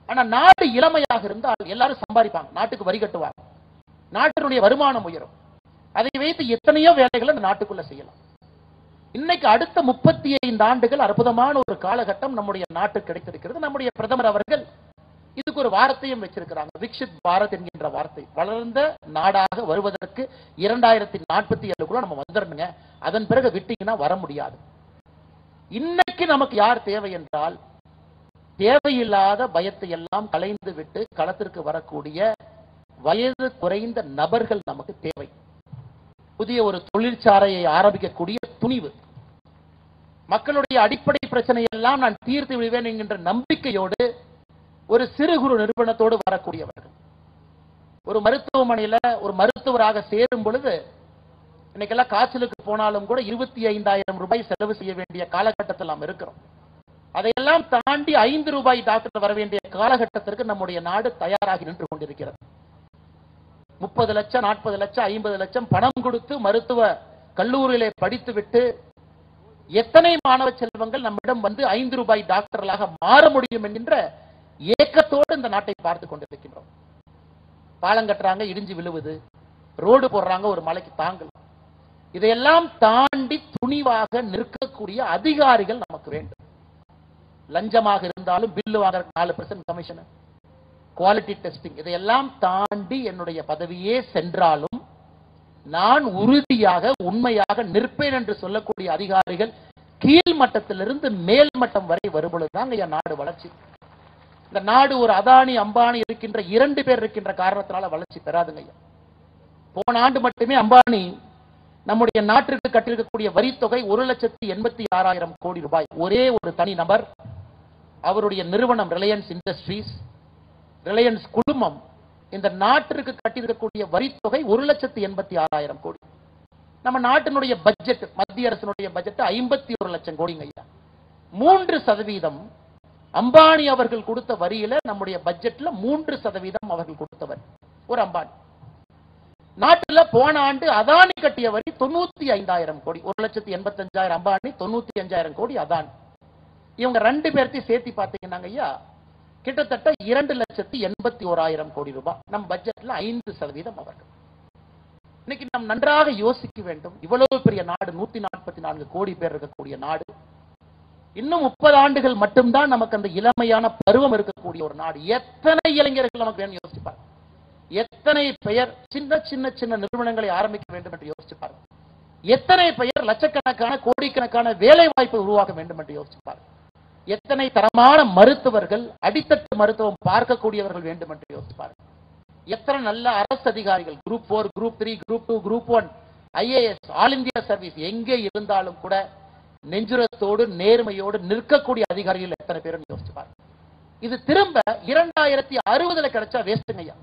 ஆனா நாடு இளமையாக இருந்தால் எல்லாரும் சம்பாதிப்பாங்க, நாட்டுக்கு வரி கட்டுவாங்க, நாட்டினுடைய வருமானம் உயரும். அதை வைத்து எத்தனையோ வேலைகளை அந்த நாட்டுக்குள்ள செய்யலாம். இன்னைக்கு அடுத்த 35 ஆண்டுகள் அற்புதமான ஒரு காலகட்டம் நம்முடைய நாட்டுக்கு கிடைத்திருக்கிறது. நம்முடைய பிரதமர் அவர்கள் இதுக்கு ஒரு வார்த்தையும் வச்சிருக்கிறாங்க, விக்ஷித் பாரத் என்கின்ற வார்த்தை. வளர்ந்த நாடாக வருவதற்கு 2047 நம்ம வந்துடணுங்க. அதன் பிறகு விட்டீங்கன்னா வர முடியாது. இன்னைக்கு நமக்கு யார் தேவை என்றால், தேவையில்லாத பயத்தை எல்லாம் களைந்து விட்டு களத்திற்கு வரக்கூடிய வயது குறைந்த நபர்கள் நமக்கு தேவை. புதிய ஒரு தொழிற்சாலையை ஆரம்பிக்கக்கூடிய துணிவு, மக்களுடைய அடிப்படை பிரச்சனையெல்லாம் நான் தீர்த்து விடுவேன் என்கின்ற நம்பிக்கையோடு ஒரு சிறு குறு நிறுவனத்தோடு வரக்கூடியவர்கள். ஒரு மருத்துவமனையில் ஒரு மருத்துவராக சேரும் பொழுது இன்னைக்கெல்லாம் காய்ச்சலுக்கு போனாலும் கூட 25,000 ரூபாய் செலவு செய்ய வேண்டிய காலகட்டத்தில் நாம் இருக்கிறோம். அதையெல்லாம் தாண்டி 5 ரூபாய் டாக்டர் வர வேண்டிய காலகட்டத்திற்கு நம்முடைய நாடு தயாராகி நின்று கொண்டிருக்கிறது. 30 லட்சம், 40 லட்சம், 50 லட்சம் பணம் கொடுத்து மருத்துவ கல்லூரியிலே படித்துவிட்டு எத்தனை மாணவ செல்வங்கள் நம்மிடம் வந்து 5 ரூபாய் டாக்டர்களாக மாற முடியும் என்கின்ற ஏக்கத்தோடு இந்த நாட்டை பார்த்து கொண்டிருக்கின்றோம். பாலம் கட்டுறாங்க, இடிஞ்சு விழுவுது, ரோடு போடுறாங்க, ஒரு மலைக்கு தாங்கல. இதையெல்லாம் தாண்டி துணிவாக நிற்கக்கூடிய அதிகாரிகள் நமக்கு வேண்டும். லஞ்சமாக இருந்தாலும் பில்லு வாங்க 4% கமிஷன், குவாலிட்டி டெஸ்டிங், இதையெல்லாம் தாண்டி என்னுடைய பதவியே சென்றாலும் நான் உறுதியாக உண்மையாக நிற்பேன் என்று சொல்லக்கூடிய அதிகாரிகள் கீழ் மட்டத்திலிருந்து மேல் மட்டம் வரை வரும்பொழுதுதான் என் நாடு வளர்ச்சி. இந்த நாடு ஒரு அதானி அம்பானி இருக்கின்ற 2 பேர் இருக்கின்ற காரணத்தினால வளர்ச்சி பெறாதுங்க ஐயா. போன ஆண்டு மட்டுமே அம்பானி நம்முடைய நாட்டிற்கு கட்டியிருக்கக்கூடிய வரி தொகை 1,86,000 கோடி ரூபாய். ஒரே ஒரு தனி நபர், அவருடைய நிறுவனம் ரிலையன்ஸ் இண்டஸ்ட்ரீஸ், ரிலையன்ஸ் குழுமம் இந்த நாட்டிற்கு கட்டியிருக்கக்கூடிய வரி தொகை 1,86,000 கோடி. நம்ம நாட்டினுடைய பட்ஜெட், மத்திய அரசினுடைய பட்ஜெட் 51 லட்சம் கோடிங்க ஐயா. 3% அம்பானி அவர்கள் கொடுத்த வரியில நம்முடைய பட்ஜெட்ல 3% அவர்கள் கொடுத்தவர் ஒரு அம்பானி. நாட்டில் போன ஆண்டு அதானி கட்டிய வரி 95,000 கோடி. 1,85,000 அம்பானி, 95,000 கோடி அதானி. இவங்க 2 பேர்த்தையும் சேர்த்து பார்த்தீங்கன்னா ஐயா கிட்டத்தட்ட 2,81,000 கோடி ரூபாய். நம் பட்ஜெட்ல 5% அவர்கள். இன்னைக்கு நாம் நன்றாக யோசிக்க வேண்டும். இவ்வளவு பெரிய நாடு, 144 கோடி பேர் இருக்கக்கூடிய நாடு, இன்னும் 30 ஆண்டுகள் மட்டும்தான் நமக்கு அந்த இளமையான பருவம் இருக்கக்கூடிய ஒரு நாடு. எத்தனை இளைஞர்கள் நமக்கு வேணும் யோசிப்பார். எத்தனை பெயர் சின்ன சின்ன சின்ன நிறுவனங்களை ஆரம்பிக்க வேண்டும் என்று யோசிப்பார். எத்தனை பெயர் லட்சக்கணக்கான கோடிக்கணக்கான வேலை வாய்ப்பை உருவாக்க வேண்டும் என்று யோசிப்பார். எத்தனை தரமான மருத்துவர்கள், அடித்தட்டு மருத்துவம் பார்க்கக்கூடியவர்கள் வேண்டும் என்று யோசிப்பார். எத்தனை நல்ல அரசு அதிகாரிகள், group 4, group 3, group 2, group 1, IAS, all India service, எங்கே இருந்தாலும் கூட நெஞ்சுரத்தோடு நேர்மையோடு நிற்கக்கூடிய அதிகாரிகள் எத்தனை பேர் யோசிப்பார். இது திரும்ப 2060 கிடைச்சா வேஸ்ட்டுங்க ஐயா.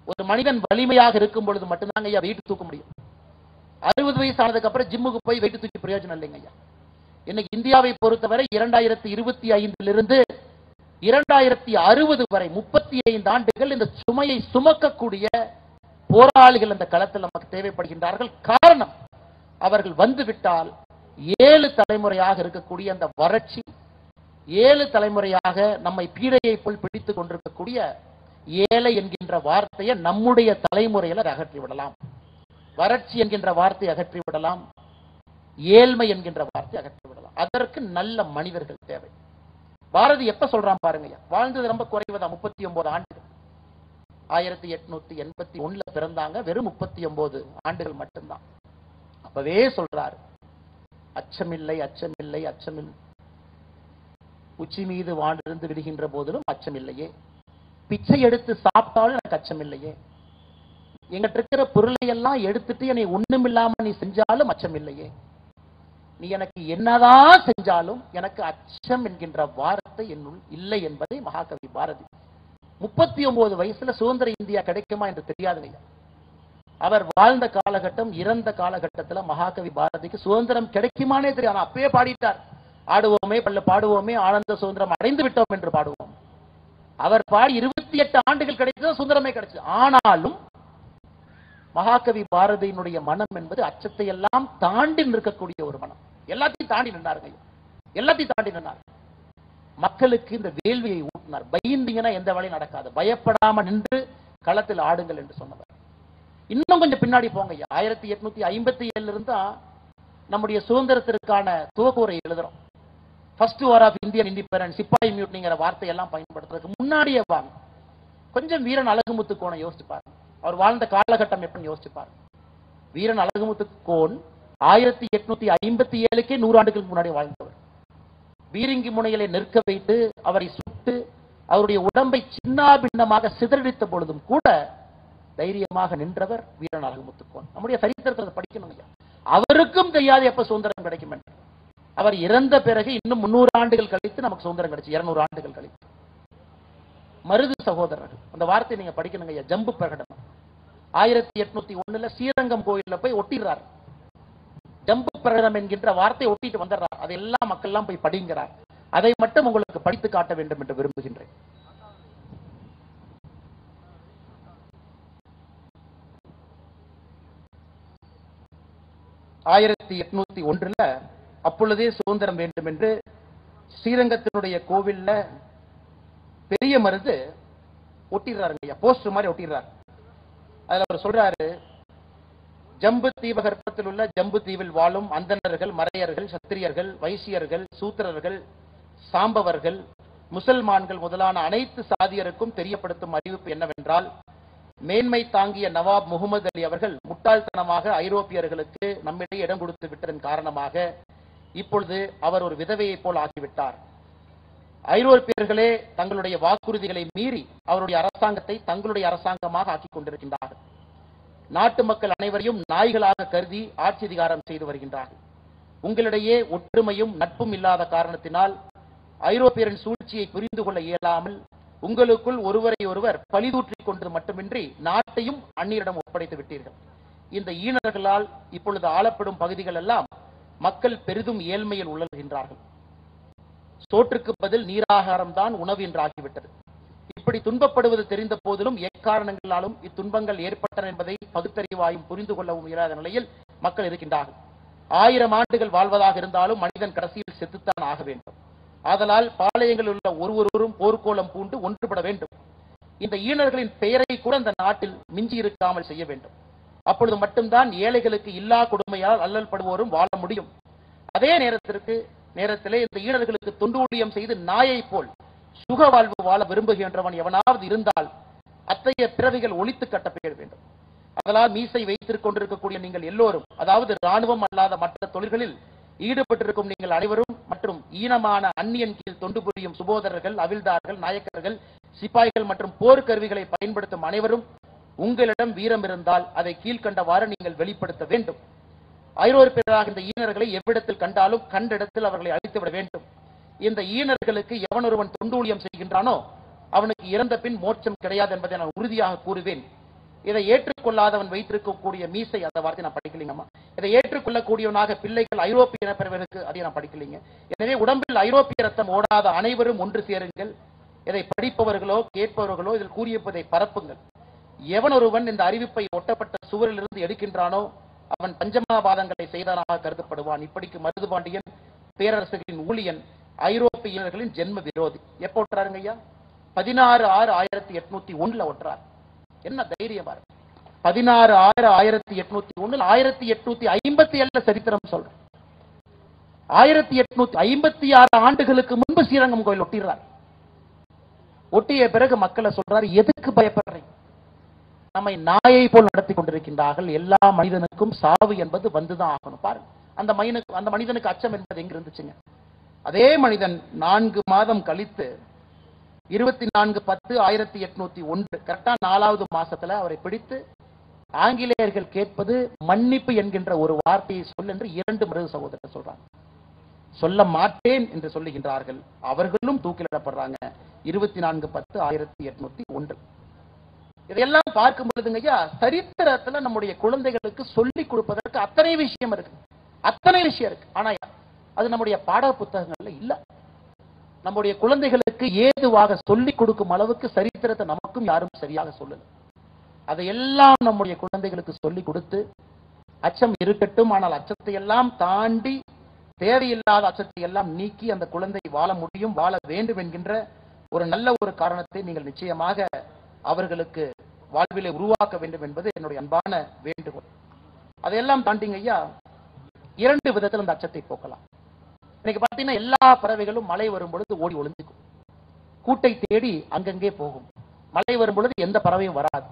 ஒரு மனிதன் வலிமையாக இருக்கும் பொழுது மட்டும்தாங்க ஐயா வெயிட் தூக்க முடியும். 60 வயசு ஆனதுக்கு அப்புறம் ஜிம்முக்கு போய் வெயிட் தூக்கி பிரயோஜனம் இல்லைங்க ஐயா. இன்னைக்கு இந்தியாவை பொறுத்தவரை 2025 2060 வரை 35 ஆண்டுகள் இந்த சுமையை சுமக்கக்கூடிய போராளிகள் அந்த களத்தில் நமக்கு தேவைப்படுகின்றார்கள். காரணம், அவர்கள் வந்துவிட்டால் 7 தலைமுறையாக இருக்கக்கூடிய அந்த வறட்சி, 7 தலைமுறையாக நம்மை பீடையை போல் பிடித்துக் கொண்டிருக்கக்கூடிய ஏழை என்கின்ற வார்த்தையை நம்முடைய தலைமுறையில அகற்றிவிடலாம். வறட்சி என்கின்ற வார்த்தையை அகற்றிவிடலாம், ஏழ்மை என்கின்ற வார்த்தை அகற்றிவிடலாம். அதற்கு நல்ல மனிதர்கள் தேவை. பாரதி எப்ப சொல்றான் பாருங்க, வாழ்ந்தது ரொம்ப குறைவதா, 39 ஆண்டுகள். 1881 பிறந்தாங்க, வெறும் 39 ஆண்டுகள் மட்டும்தான். அப்பவே சொல்றாரு, அச்சமில்லை அச்சமில்லை அச்சமில்லை, உச்சி மீது வானிருந்து விடுகின்ற போதிலும் அச்சமில்லையே, பிச்சை எடுத்து சாப்பிட்டாலும் எனக்கு அச்சமில்லையே, எங்கிட்ட இருக்கிற பொருளை எல்லாம் எடுத்துட்டு என்னை ஒண்ணுமில்லாம நீ செஞ்சாலும் அச்சமில்லையே, நீ எனக்கு என்னதான் செஞ்சாலும் எனக்கு அச்சம் என்கின்ற வார்த்தை என்னுள் இல்லை என்பதை மகாகவி பாரதி 39 வயசுல சுதந்திர இந்தியா கிடைக்குமா என்று தெரியாதுங்க. அவர் வாழ்ந்த காலகட்டம், இறந்த காலகட்டத்தில் மகாகவி பாரதிக்கு சுதந்திரம் கிடைக்குமானே தெரியாது. அப்பயே பாடிட்டார், ஆடுவோமே பல்ல பாடுவோமே ஆனந்த சுதந்திரம் அடைந்து விட்டோம் என்று பாடுவோம். அவர் பாடி 28 ஆண்டுகள் கிடைத்தது, சுதந்திரமே கிடைச்சது. ஆனாலும் மகாகவி பாரதியினுடைய மனம் என்பது அச்சத்தை எல்லாம் தாண்டி நிற்கக்கூடிய ஒரு மனம். எல்லாத்தையும் தாண்டி நின்றாருங்க, எல்லாத்தையும் தாண்டி நின்றார். மக்களுக்கு இந்த வேள்வியை ஊட்டினார். பயந்தீங்கன்னா எந்த வேலையும் நடக்காது, பயப்படாம நின்று களத்தில் ஆடுங்கள் என்று சொன்னவர். இன்னும் கொஞ்சம் பின்னாடி போங்க, 1857 இருந்தா நம்முடைய சுதந்திரத்திற்கான துவக்குரை எழுதுறோம். First war of Indian independence, சிப்பாய் மியூட்னிங்கிற வார்த்தையெல்லாம் பயன்படுத்துறதுக்கு முன்னாடியே வாங்க, கொஞ்சம் வீரன் அழகுமுத்து கோனை யோசிச்சு பாருங்க. அவர் வாழ்ந்த காலகட்டம் எப்படின்னு யோசிச்சு பாருங்க. வீரன் அழகுமுத்து கோன் 1857க்கே 100 ஆண்டுகளுக்கு முன்னாடி வாழ்ந்தவர். பீரங்கி முனையிலே நிற்க வைத்து அவரை சுட்டு அவருடைய உடம்பை சின்னாபின்னமாக சிதறடித்த பொழுதும் கூட தைரியமாக நின்றவர் வீரன் அழகுமுத்து கோன். நம்முடைய சரித்திரத்தை படிக்கணும். அவருக்கும் தெரியாது எப்ப சுதந்திரம் கிடைக்கும் என்று. அவர் இறந்த பிறகு இன்னும் 300 ஆண்டுகள் கழித்து நமக்கு சுதந்திரம் கிடைச்சு, 200 ஆண்டுகள் கழித்து. மருது சகோதரர்கள், அந்த வார்த்தை நீங்க படிக்கணுங்க. ஜம்பு பிரகடனம் 1801 ஸ்ரீரங்கம் கோயில்ல போய் ஒட்டிடுறார். ஜம்பு பிரகடனம் என்கின்ற வார்த்தை ஒட்டிட்டு வந்துடுறார். அதெல்லாம் மக்கள் எல்லாம் போய் படிங்கிறார். அதை மட்டும் உங்களுக்கு படித்து காட்ட வேண்டும் என்று விரும்புகின்றேன். (1801) அப்பொழுதே சுதந்திரம் வேண்டும் என்று ஸ்ரீரங்கத்தினுடைய கோவில்ல பெரிய மருது ஒட்டிடுறாருங்க, போஸ்டர் மாதிரி ஒட்டிடுறாரு. அதுல அவர் சொல்றாரு, ஜம்பு தீபகற்பத்தில் உள்ள ஜம்பு தீவில் வாழும் அந்தணர்கள், மறையர்கள், சத்திரியர்கள், வைசியர்கள், சூத்திரர்கள், சாம்பவர்கள், முசல்மான்கள் முதலான அனைத்து சாதியருக்கும் தெரியப்படுத்தும் அறிவிப்பு என்னவென்றால், மேன்மை தாங்கிய நவாப் முகமது அலி அவர்கள் முட்டாள்தனமாக ஐரோப்பியர்களுக்கு நம்மிடையே இடம் கொடுத்து விட்டதன் காரணமாக இப்பொழுது அவர் ஒரு விதவையை போல் ஆகிவிட்டார். ஐரோப்பியர்களே தங்களுடைய வாக்குறுதிகளை மீறி அவருடைய அரசாங்கத்தை தங்களுடைய அரசாங்கமாக ஆக்கிக் கொண்டிருக்கின்றார்கள். நாட்டு மக்கள் அனைவரையும் நாய்களாக கருதி ஆட்சி அதிகாரம் செய்து வருகின்றார்கள். உங்களிடையே ஒற்றுமையும் நட்பும் இல்லாத காரணத்தினால் ஐரோப்பியரின் சூழ்ச்சியை புரிந்து கொள்ள இயலாமல் உங்களுக்குள் ஒருவரை ஒருவர் பழிதூற்றிக் கொண்டது மட்டுமின்றி நாட்டையும் அந்நியரிடம் ஒப்படைத்து விட்டீர்கள். இந்த ஈனர்களால் இப்பொழுது ஆளப்படும் பகுதிகள் எல்லாம் மக்கள் பெரிதும் ஏழ்மையில் உழல்கின்றார்கள். சோற்றுக்கு பதில் நீராகாரம் தான் உணவு என்று ஆகிவிட்டது. இப்படி துன்பப்படுவது தெரிந்த போதிலும் எக்காரணங்களாலும் இத்துன்பங்கள் ஏற்பட்டன என்பதை பகுத்தறிவாயும் புரிந்து கொள்ளவும் இயலாத நிலையில் மக்கள் இருக்கின்றார்கள். 1000 ஆண்டுகள் வாழ்வதாக இருந்தாலும் மனிதன் கடைசியில் செத்துத்தான் ஆக வேண்டும். ஆதலால் பாளையங்களில் உள்ள ஒருவரும் போர்க்கோளம் பூண்டு ஒன்றுபட வேண்டும். இந்த ஈனர்களின் பெயரை கூட அந்த நாட்டில் மிஞ்சி இருக்காமல் செய்ய வேண்டும். அப்பொழுது மட்டும்தான் ஏழைகளுக்கு இல்லா கொடுமையால் அல்லல் படுவோரும் வாழ முடியும். அதே நேரத்திலே இந்த ஈனர்களுக்கு தொண்டூழியம் செய்து நாயை போல் சுக வாழ்வு வாழ விரும்புகின்றவன் எவனாவது இருந்தால் அத்தகைய பிறவிகள் ஒழித்து கட்டப்பட வேண்டும். அதனால் மீசை வைத்துக் கொண்டிருக்கக்கூடிய நீங்கள் எல்லோரும், அதாவது ராணுவம் அல்லாத மற்ற தொழில்களில் ஈடுபட்டிருக்கும் நீங்கள் அனைவரும் மற்றும் ஈனமான அந்நியன் கீழ் தொண்டு புரியும் சுபோதரர்கள், அவில்தார்கள், நாயக்கர்கள், சிப்பாய்கள் மற்றும் போர்க்கருவிகளை பயன்படுத்தும் அனைவரும் உங்களிடம் வீரம் இருந்தால் அதை கீழ்கண்டவாறு நீங்கள் வெளிப்படுத்த வேண்டும். ஐரோப்பியராக இந்த ஈனர்களை எவ்விடத்தில் கண்டாலும் கண்ட இடத்தில் அவர்களை அழித்துவிட வேண்டும். இந்த ஈனர்களுக்கு எவனொருவன் தொண்டூழியம் செய்கின்றானோ அவனுக்கு இறந்த பின் மோட்சம் கிடையாது என்பதை நான் உறுதியாக கூறுவேன். இதை ஏற்றுக்கொள்ளாதவன் வைத்திருக்கக்கூடிய மீசை, அந்த வார்த்தை நான் படிக்கலீங்கம்மா. இதை ஏற்றுக்கொள்ளக்கூடியவனாக பிள்ளைகள் ஐரோப்பிய இனப்பிரிவினருக்கு அதை நான் படிக்கலீங்க. எனவே உடம்பில் ஐரோப்பிய ரத்தம் ஓடாத அனைவரும் ஒன்று சேருங்கள். இதை படிப்பவர்களோ கேட்பவர்களோ இதில் கூறியிருப்பதை பரப்புங்கள். எவனொருவன் இந்த அறிவிப்பை ஒட்டப்பட்ட சுவரிலிருந்து எடுக்கின்றானோ அவன் பஞ்சமாபாதங்களை செய்தவனாக கருதப்படுவான். இப்படிக்கு மருதுபாண்டியன் பேரரசுகளின் ஊழியன், ஐரோப்பியர்களின் ஜென்ம விரோதி. எப்ப ஒட்டுறாருங்க ஐயா? 16/6/1801 ஒட்டுறார். என்ன தைரியம் பாருங்க. 16/6/1801 1857 சரித்திரம் சொல்றேன். 1856 ஆண்டுகளுக்கு முன்பு ஸ்ரீரங்கம் கோயில் ஒட்டிடுறார். ஒட்டிய பிறகு மக்களை சொல்றாரு, எதுக்கு பயப்படுறீங்க? நம்மை நாயை போல் நடத்தி கொண்டிருக்கின்றார்கள். எல்லா மனிதனுக்கும் சாவு என்பது வந்துதான் ஆகணும். பாருங்க, அந்த மனிதனுக்கு அச்சம் என்பது எங்க இருந்துச்சுங்க? அதே மனிதன் 4 மாதம் கழித்து 24/10/1801 கரெக்டா 4வது மாசத்துல அவரை பிடித்து ஆங்கிலேயர்கள் கேட்பது மன்னிப்பு என்கின்ற ஒரு வார்த்தையை சொல் என்று 2 மருது சகோதரர் சொல்றாங்க. சொல்ல மாட்டேன் என்று சொல்லுகின்றார்கள். அவர்களும் தூக்கிலிடப்படுறாங்க 24/10/1801. இதையெல்லாம் பார்க்கும் பொழுதுங்க ஐயா, சரித்திரத்துல நம்முடைய குழந்தைகளுக்கு சொல்லிக் கொடுப்பதற்கு அத்தனை விஷயம் இருக்கு, அத்தனை விஷயம் இருக்கு. ஆனா அது நம்முடைய பாட புத்தகங்கள்ல இல்ல. நம்முடைய குழந்தைகளுக்கு ஏதுவாக சொல்லிக் கொடுக்கும் அளவுக்கு சரித்திரத்தை நமக்கும் யாரும் சரியாக சொல்லல. அதையெல்லாம் நம்முடைய குழந்தைகளுக்கு சொல்லிக் கொடுத்து, அச்சம் இருக்கட்டும், ஆனால் அச்சத்தை எல்லாம் தாண்டி தேவையில்லாத அச்சத்தை எல்லாம் நீக்கி அந்த குழந்தை வாழ முடியும், வாழ வேண்டும் என்கின்ற ஒரு நல்ல ஒரு காரணத்தை நீங்கள் நிச்சயமாக அவர்களுக்கு வாழ்விலே உருவாக்க வேண்டும் என்பது என்னுடைய அன்பான வேண்டுகோள். அதையெல்லாம் தாண்டிங்க ஐயா, 2 விதத்தில் அந்த அச்சத்தை போக்கலாம். இன்னைக்கு பார்த்தீங்கன்னா எல்லா பறவைகளும் மழை வரும் பொழுது ஓடி ஒளிஞ்சுக்கும், கூட்டை தேடி அங்கங்கே போகும். மழை வரும் பொழுது எந்த பறவையும் வராது.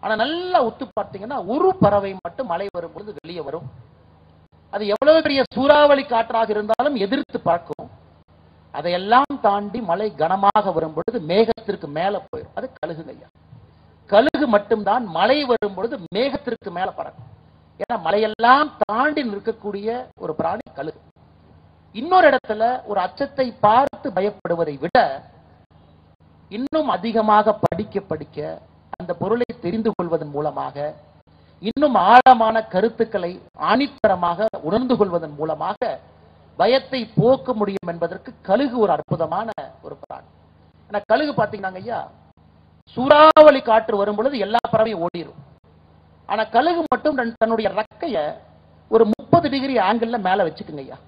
ஆனா நல்லா உத்து பார்த்தீங்கன்னா ஒரு பறவை மட்டும் மழை வரும் பொழுது வெளியே வரும். அது எவ்வளவு பெரிய சூறாவளி காற்றாக இருந்தாலும் எதிர்த்து பறக்கும். அதையெல்லாம் தாண்டி மழை கனமாக வரும் பொழுது மேகத்திற்கு மேல போயிடும். அது கழுகுங்க ஐயா. கழுகு மட்டும்தான் மழை வரும் பொழுது மேகத்திற்கு மேல பறக்கும். ஏன்னா மழையெல்லாம் தாண்டி நிற்கக்கூடிய ஒரு பிராணி கழுகு. இன்னொரு இடத்துல ஒரு அச்சத்தை பார்த்து பயப்படுவதை விட இன்னும் அதிகமாக படிக்க படிக்க அந்த பொருளை தெரிந்து கொள்வதன் மூலமாக, இன்னும் ஆழமான கருத்துக்களை ஆணித்தரமாக உணர்ந்து கொள்வதன் மூலமாக பயத்தை போக்க முடியும் என்பதற்கு கழுகு ஒரு அற்புதமான ஒரு பிராணி. ஆனா கழுகு பாத்தீங்கன்னா ஐயா, சூறாவளி காற்று வரும் பொழுது எல்லா பறவையும் ஓடிடும். ஆனா கழுகு மட்டும் தன்னுடைய ரெக்கைய ஒரு 30 டிகிரி ஆங்கிள் மேல வச்சுக்குங்க ஐயா.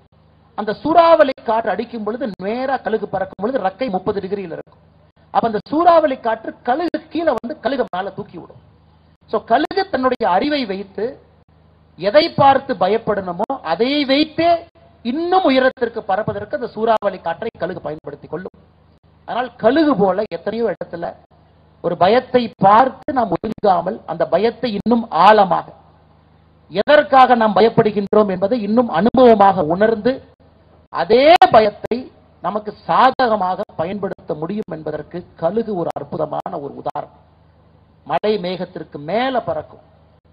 அந்த சூறாவளி காற்று அடிக்கும் பொழுது நேரா கழுகு பறக்கும் பொழுது ரெக்கை 30 டிகிரியில் இருக்கும். அப்ப அந்த சூறாவளி காற்று கழுகு கீழே வந்து கழுகு மேல தூக்கி விடும். சோ கழுகு தன்னுடைய அறிவை வைத்து எதை பார்த்து பயப்படணுமோ அதை வைத்தே இன்னும் உயரத்திற்கு பறப்பதற்கு அந்த சூறாவளி காற்றை கழுகு பயன்படுத்திக் கொள்ளும். ஆனால் கழுகு போல எத்தனையோ இடத்துல ஒரு பயத்தை பார்த்து நாம் ஒதுங்காமல் அந்த பயத்தை இன்னும் ஆழமாக, எதற்காக நாம் பயப்படுகின்றோம் என்பதை இன்னும் அனுபவமாக உணர்ந்து அதே பயத்தை நமக்கு சாதகமாக பயன்படுத்த முடியும் என்பதற்கு கழுகு ஒரு அற்புதமான ஒரு உதாரணம். மழை மேகத்திற்கு மேல பறக்கும்,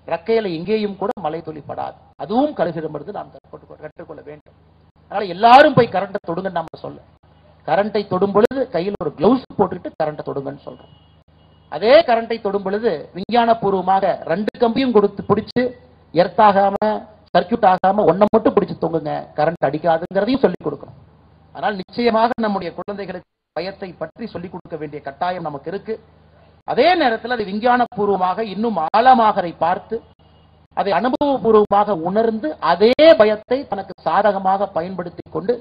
ரெக்கையில எங்கேயும் கூட மழை துளிப்படாது. அதுவும் கழுகிடமிருந்து நாம் கற்றுக்கொள்ள வேண்டும். அதனால எல்லாரும் போய் கரண்டை தொடுங்கன்னு நம்ம சொல்ல, கரண்டை தொடும் பொழுது கையில் ஒரு கிளவுஸ் போட்டுட்டு கரண்டை தொடுங்கன்னு சொல்றோம். அதே கரண்டை தொடும் பொழுது விஞ்ஞான பூர்வமாக 2 கம்பியும் கொடுத்து பிடிச்சு எர்த்தாகாம சர்க்கியூட் ஆகாம ஒன்ன மட்டும் பிடிச்சு தொங்குங்க, கரண்ட் அடிக்காதுங்கிறதையும் சொல்லிக் கொடுக்கணும். ஆனால் நிச்சயமாக நம்முடைய குழந்தைகளுக்கு பயத்தை பற்றி சொல்லிக் கொடுக்க வேண்டிய கட்டாயம் நமக்கு இருக்கு. அதே நேரத்தில் அதை விஞ்ஞான பூர்வமாக இன்னும் ஆழமாக அதை பார்த்து அதை அனுபவபூர்வமாக உணர்ந்து அதே பயத்தை தனக்கு சாதகமாக பயன்படுத்தி கொண்டு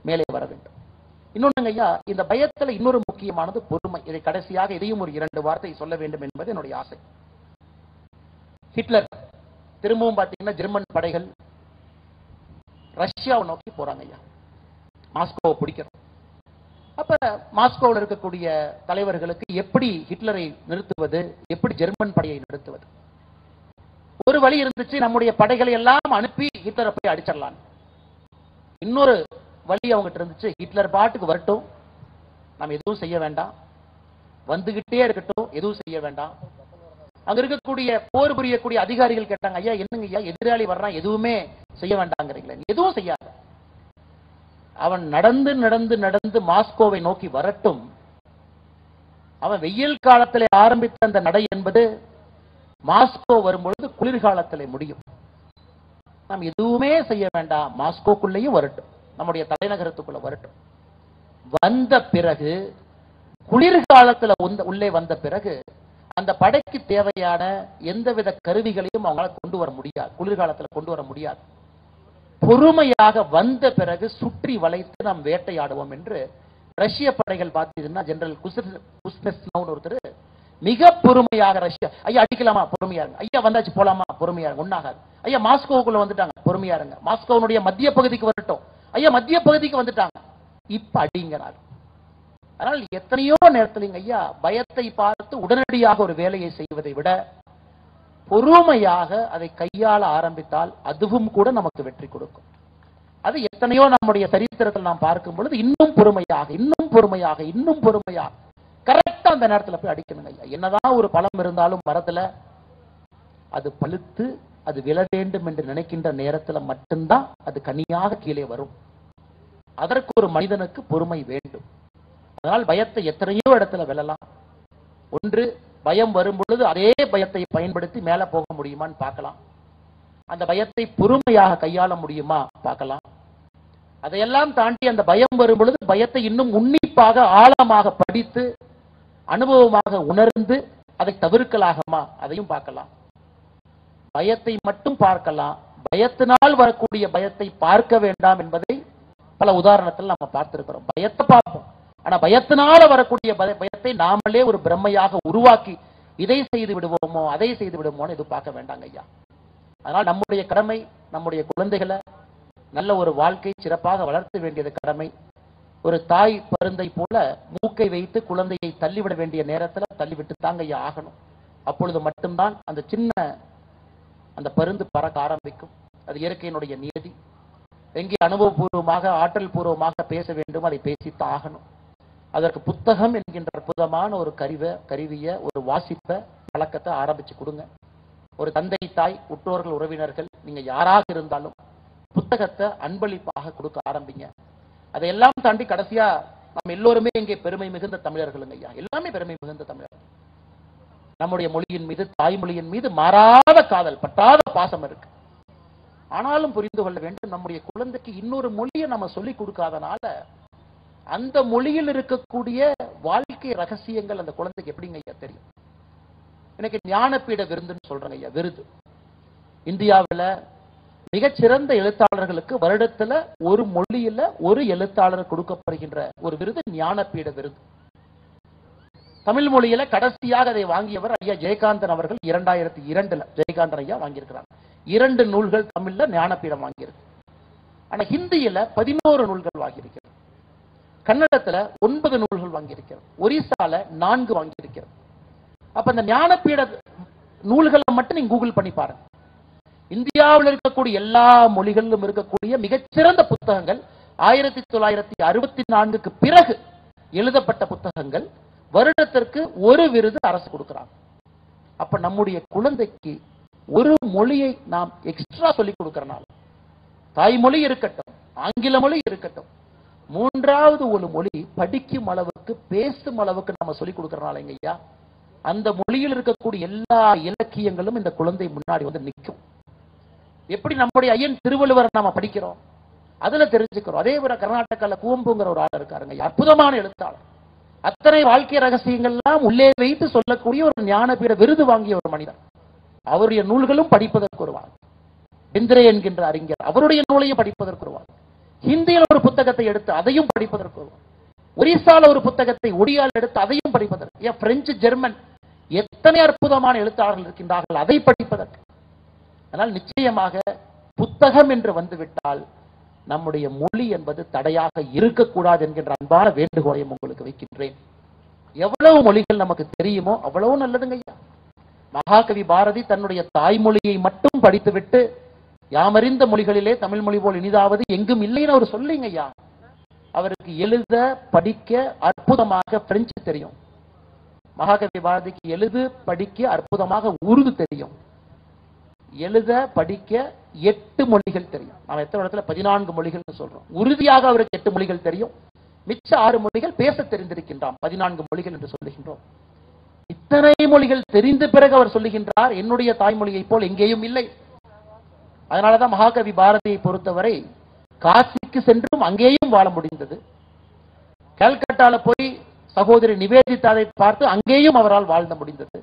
மேலே வர வேண்டும். இன்னொன்னு ஐயா, இந்த பயத்துல இன்னொரு முக்கியமானது பொறுமை. இதை கடைசியாக இதையும் ஒரு 2 வார்த்தை சொல்ல வேண்டும் என்பது என்னுடைய ஆசை. ஹிட்லர் திரும்பவும் பார்த்தீங்கன்னா ஜெர்மன் படைகள் ரஷ்யாவை நோக்கி போறாங்க ஐயா, மாஸ்கோவை பிடிக்கிறோம். அப்ப மாஸ்கோவில் இருக்கக்கூடிய தலைவர்களுக்கு எப்படி ஹிட்லரை நிறுத்துவது, எப்படி ஜெர்மன் படையை நிறுத்துவது? ஒரு வழி இருந்துச்சு, நம்முடைய படைகளை எல்லாம் அனுப்பி ஹிட்லரை போய் அடிச்சிடலாம். இன்னொரு வழி அவங்ககிட்ட இருந்துச்சு, ஹிட்லர் பாட்டுக்கு வரட்டும், நம்ம எதுவும் செய்ய வேண்டாம், வந்துகிட்டே இருக்கட்டும், எதுவும் செய்ய வேண்டாம். அங்க இருக்கக்கூடிய போர் புரியக்கூடிய அதிகாரிகள் கேட்டாங்க, ஐயா என்னங்க ஐயா எதிராளி வர்றான், எதுவுமே செய்ய வேண்டாங்கிறீங்களே? எதுவும் செய்யாத, அவன் நடந்து நடந்து நடந்து மாஸ்கோவை நோக்கி வரட்டும். அவன் வெயில் காலத்திலே ஆரம்பித்த அந்த நடை என்பது மாஸ்கோ வரும்பொழுது குளிர்காலத்திலே முடியும். நாம் எதுவுமே செய்ய வேண்டாம், மாஸ்கோக்குள்ளேயும் வரட்டும், நம்முடைய தலைநகரத்துக்குள்ள வரட்டும். வந்த பிறகு குளிர்காலத்தில் உள்ளே வந்த பிறகு அந்த படைக்கு தேவையான எந்தவித கருவிகளையும் அவங்களால கொண்டு வர முடியாது, குளிர்காலத்துல கொண்டு வர முடியாது. பொறுமையாக வந்த பிறகு சுற்றி வளைத்து நாம் வேட்டையாடுவோம் என்று ரஷ்ய படைகள் பார்த்தீங்கன்னா ஜெனரல் குஸ்னெட்ஸ்னவ் ஒருத்தர் மிக பொறுமையாக ரஷ்யா, ஐயா அடிக்கலாமா பொறுமையா இருங்க, ஐயா வந்தாச்சு போலாமா பொறுமையா இருங்க, ஒன்னாகாது, ஐயா மாஸ்கோவுக்குள்ள வந்துட்டாங்க பொறுமையா இருங்க, மாஸ்கோனுடைய மத்திய பகுதிக்கு வரட்டும், ஐயா மத்திய பகுதிக்கு வந்துட்டாங்க இப்ப அடிங்கிறார். அதனால் எத்தனையோ நேரத்தில் ஐயா பயத்தை பார்த்து உடனடியாக ஒரு வேலையை செய்வதை விட பொறுமையாக அதை கையாள ஆரம்பித்தால் அதுவும் கூட நமக்கு வெற்றி கொடுக்கும். அது எத்தனையோ நம்முடைய சரித்திரத்தில் நாம் பார்க்கும் பொழுது இன்னும் பொறுமையாக இன்னும் பொறுமையாக இன்னும் பொறுமையாக கரெக்டா அந்த நேரத்தில் போய் அடிக்கணுங்க ஐயா. என்னதான் ஒரு பழம் இருந்தாலும் மரத்துல அது பழுத்து அது விழ வேண்டும் என்று நினைக்கின்ற நேரத்தில் மட்டும்தான் அது கனியாக கீழே வரும். அதற்கு ஒரு மனிதனுக்கு பொறுமை வேண்டும். அதனால் பயத்தை எத்தனையோ இடத்துல வெல்லலாம். ஒன்று, பயம் வரும் பொழுது அதே பயத்தை பயன்படுத்தி மேல போக முடியுமான்னு பார்க்கலாம். அந்த பயத்தை பொறுமையாக கையாள முடியுமா பார்க்கலாம். அதையெல்லாம் தாண்டி அந்த பயம் வரும் பொழுது பயத்தை இன்னும் உன்னிப்பாக ஆழமாக படித்து அனுபவமாக உணர்ந்து அதை தவிர்க்கலாகுமா அதையும் பார்க்கலாம். பயத்தை மட்டும் பார்க்கலாம், பயத்தினால் வரக்கூடிய பயத்தை பார்க்க வேண்டாம் என்பதை பல உதாரணத்தில் நம்ம பார்த்திருக்கிறோம். பயத்தை பார்ப்போம், ஆனா பயத்தினால வரக்கூடிய பயத்தை நாமளே ஒரு பிரம்மையாக உருவாக்கி இதை செய்து விடுவோமோ அதை செய்து விடுவோமோ இது பார்க்க வேண்டாங்க ஐயா. அதனால் நம்முடைய கடமை நம்முடைய குழந்தைகளை நல்ல ஒரு வாழ்க்கை சிறப்பாக வளர்த்த வேண்டியது கடமை. ஒரு தாய் பருந்தை போல மூக்கை வைத்து குழந்தையை தள்ளிவிட வேண்டிய நேரத்தில் தள்ளிவிட்டு தாங்க ஐயா ஆகணும். அப்பொழுது மட்டும்தான் அந்த சின்ன அந்த பருந்து பறக்க ஆரம்பிக்கும். அது இயற்கையினுடைய நியதி. எங்கே அனுபவபூர்வமாக ஆற்றல் பூர்வமாக பேச வேண்டும் அதை பேசித்தான் ஆகணும். அதற்கு புத்தகம் என்கின்ற அற்புதமான ஒரு கருவிய ஒரு வாசிப்ப பழக்கத்தை ஆரம்பிச்சு கொடுங்க. ஒரு தந்தை தாய் உற்றோர்கள் உறவினர்கள் நீங்க யாராக இருந்தாலும் புத்தகத்தை அன்பளிப்பாக கொடுக்க ஆரம்பிங்க. அதையெல்லாம் தாண்டி கடைசியா நம்ம எல்லோருமே இங்கே பெருமை மிகுந்த தமிழர்களுங்க ஐயா, எல்லாமே பெருமை மிகுந்த தமிழர்கள். நம்முடைய மொழியின் மீது தாய்மொழியின் மீது மாறாத காதல் பட்டாத பாசம் இருக்கு. ஆனாலும் புரிந்து கொள்ள வேண்டும், நம்முடைய குழந்தைக்கு இன்னொரு மொழியை நம்ம சொல்லிக் கொடுக்காதனால அந்த மொழியில் இருக்கக்கூடிய வாழ்க்கை ரகசியங்கள் அந்த குழந்தைக்கு எப்படிங்க ஐயா தெரியும்? எனக்கு ஞானபீட விருதுன்னு சொல்றாங்க ஐயா, விருது. இந்தியாவில் மிகச்சிறந்த எழுத்தாளர்களுக்கு வருடத்துல ஒரு மொழியில ஒரு எழுத்தாளர் கொடுக்கப்படுகின்ற ஒரு விருது ஞானபீட விருது. தமிழ் மொழியில கடைசியாக அதை வாங்கியவர் ஐயா ஜெயகாந்தன் அவர்கள் 2002 ஜெயகாந்தன் ஐயா வாங்கியிருக்கிறார். 2 நூல்கள் தமிழ்ல ஞானபீடம் வாங்கியிருக்கு. ஆனா ஹிந்தியில 11 நூல்கள் வாங்கியிருக்கிறது, கன்னடத்துல 9 நூல்கள் வாங்கியிருக்கிறது, ஒரிசால 4 வாங்கியிருக்கிறது. அப்ப இந்த ஞானபீட நூல்களை மட்டும் நீங்க கூகுள் பண்ணி பாருங்க. இந்தியாவில் இருக்கக்கூடிய எல்லா மொழிகளிலும் இருக்கக்கூடிய மிகச்சிறந்த புத்தகங்கள் 1964க்கு பிறகு எழுதப்பட்ட புத்தகங்கள் வருடத்திற்கு ஒரு விருது அரசு கொடுக்கிறாங்க. அப்ப நம்முடைய குழந்தைக்கு ஒரு மொழியை நாம் எக்ஸ்ட்ரா சொல்லிக் கொடுக்கறனால, தாய்மொழி இருக்கட்டும் ஆங்கில மொழி இருக்கட்டும், மூன்றாவது ஒரு மொழி படிக்கும் அளவுக்கு பேசும் அளவுக்கு நம்ம சொல்லிக் கொடுக்கறனால ஐயா அந்த மொழியில் இருக்கக்கூடிய எல்லா இலக்கியங்களும் இந்த குழந்தை முன்னாடி வந்து நிற்கும். எப்படி நம்முடைய ஐயன் திருவள்ளுவரை நாம படிக்கிறோம் அதுல தெரிஞ்சுக்கிறோம். அதே போல கர்நாடகால குவம்புங்கிற ஒரு ஆள் இருக்காருங்க, அற்புதமான எழுத்தாளர். அத்தனை வாழ்க்கை ரகசியங்கள்லாம் உள்ளே வைத்து சொல்லக்கூடிய ஒரு ஞானபீட விருது வாங்கிய ஒரு மனிதர். அவருடைய நூல்களும் படிப்பதற்கு வருவார். இந்திரே என்கின்ற அறிஞர் அவருடைய நூலையும் படிப்பதற்கு வருவார். ஹிந்தியில் ஒரு புத்தகத்தை எடுத்து அதையும் படிப்பதற்கு வருவார். ஒரிசால ஒரு புத்தகத்தை ஒடியால் எடுத்து அதையும் படிப்பதற்கு, ஏன் பிரெஞ்சு ஜெர்மன் எத்தனை அற்புதமான எழுத்தாளர்கள் இருக்கின்றார்கள் அதை படிப்பதற்கு. அதனால் நிச்சயமாக புத்தகம் என்று வந்துவிட்டால் நம்முடைய மொழி என்பது தடையாக இருக்கக்கூடாது என்கின்ற அன்பான வேண்டுகோளையும் உங்களுக்கு வைக்கின்றேன். எவ்வளவு மொழிகள் நமக்கு தெரியுமோ அவ்வளவு நல்லதுங்க ஐயா. மகாகவி பாரதி தன்னுடைய தாய்மொழியை மட்டும் படித்துவிட்டு யாமறிந்த மொழிகளிலே தமிழ் மொழி போல் இனிதாவது எங்கும் இல்லைன்னு அவர் சொல்லிங்க ஐயா. அவருக்கு எழுத படிக்க அற்புதமாக பிரெஞ்சு தெரியும். மகாகவி பாரதிக்கு எழுது படிக்க அற்புதமாக உருது தெரியும். எழுத படிக்க 8 மொழிகள் தெரியும். நாம் எத்தனை இடத்துல 14 மொழிகள் சொல்றோம். உறுதியாக அவருக்கு 8 மொழிகள் தெரியும். மிச்ச 6 மொழிகள் பேச தெரிந்திருக்கின்றான். 14 மொழிகள் என்று சொல்லுகின்றோம். இத்தனை மொழிகள் தெரிந்த பிறகு அவர் சொல்லுகின்றார் என்னுடைய தாய்மொழியை போல் எங்கேயும் இல்லை. அதனாலதான் மகாகவி பாரதியை பொறுத்தவரை காசிக்கு சென்றும் அங்கேயும் வாழ முடிந்தது. கல்கட்டால போய் சகோதரி நிவேதிதாவை பார்த்து அங்கேயும் அவரால் வாழ்ந்த முடிந்தது.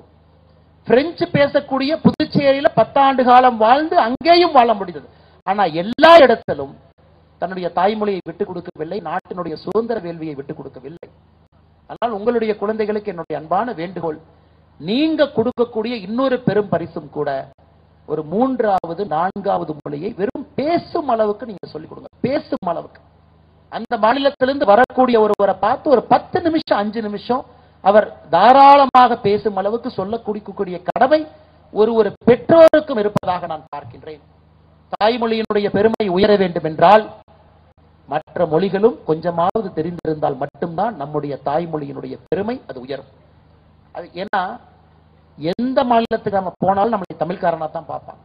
பிரெஞ்சு பேசக்கூடிய புதுச்சேரியில 10 ஆண்டு காலம் வாழ்ந்து அங்கேயும் வாழ முடிந்தது. ஆனா எல்லா இடத்திலும் தன்னுடைய தாய்மொழியை விட்டுக் கொடுக்கவில்லை, நாட்டினுடைய சுதந்திர வேள்வியை விட்டுக் கொடுக்கவில்லை. ஆனால் உங்களுடைய குழந்தைகளுக்கு என்னுடைய அன்பான வேண்டுகோள், நீங்க கொடுக்கக்கூடிய இன்னொரு பெரும் பரிசும் கூட ஒரு 3வது 4வது மொழியை வெறும் பேசும் அளவுக்கு நீங்க சொல்லிக் கொடுங்க. பேசும் அளவுக்கு அந்த மாநிலத்திலிருந்து வரக்கூடிய ஒருவரை பார்த்து ஒரு 10 நிமிஷம் 5 நிமிஷம் அவர் தாராளமாக பேசும் அளவுக்கு சொல்ல கொடுக்கக்கூடிய கடமை ஒரு பெற்றோருக்கும் இருப்பதாக நான் பார்க்கின்றேன். தாய்மொழியினுடைய பெருமை உயர வேண்டும் என்றால் மற்ற மொழிகளும் கொஞ்சமாவது தெரிந்திருந்தால் மட்டும்தான் நம்முடைய தாய்மொழியினுடைய பெருமை அது உயரும். அது ஏன்னா எந்த மாநிலத்துக்கு நம்ம போனாலும் நம்மளை தமிழ்காரனா தான் பார்ப்பாங்க.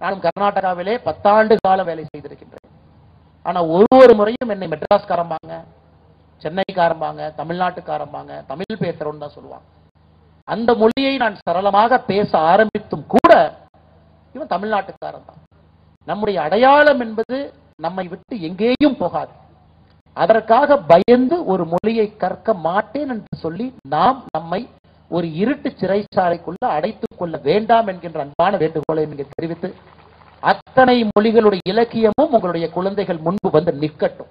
நானும் கர்நாடகாவிலே 10 ஆண்டு கால வேலை செய்திருக்கின்றேன். ஆனா ஒரு முறையும் என்னை மெட்ராஸ்காரம்பாங்க, சென்னைக்காரம்பாங்க, தமிழ்நாட்டுக்காரம்பாங்க, தமிழ் பேசுறோன்னு தான் சொல்லுவாங்க. அந்த மொழியை நான் சரளமாக பேச ஆரம்பித்தும் கூட இவன் தமிழ்நாட்டுக்காரன் தான். நம்முடைய அடையாளம் என்பது நம்மை விட்டு எங்கேயும் போகாது. அதற்காக பயந்து ஒரு மொழியை கற்க மாட்டேன் என்று சொல்லி நாம் நம்மை ஒரு இருட்டு சிறைச்சாலைக்குள்ள அடைத்துக் கொள்ள வேண்டாம் என்கின்ற அன்பான வேண்டுகோளை நீங்க தெரிவித்து, அத்தனை மொழிகளுடைய இலக்கியமும் உங்களுடைய குழந்தைகள் முன்பு வந்து நிற்கட்டும்.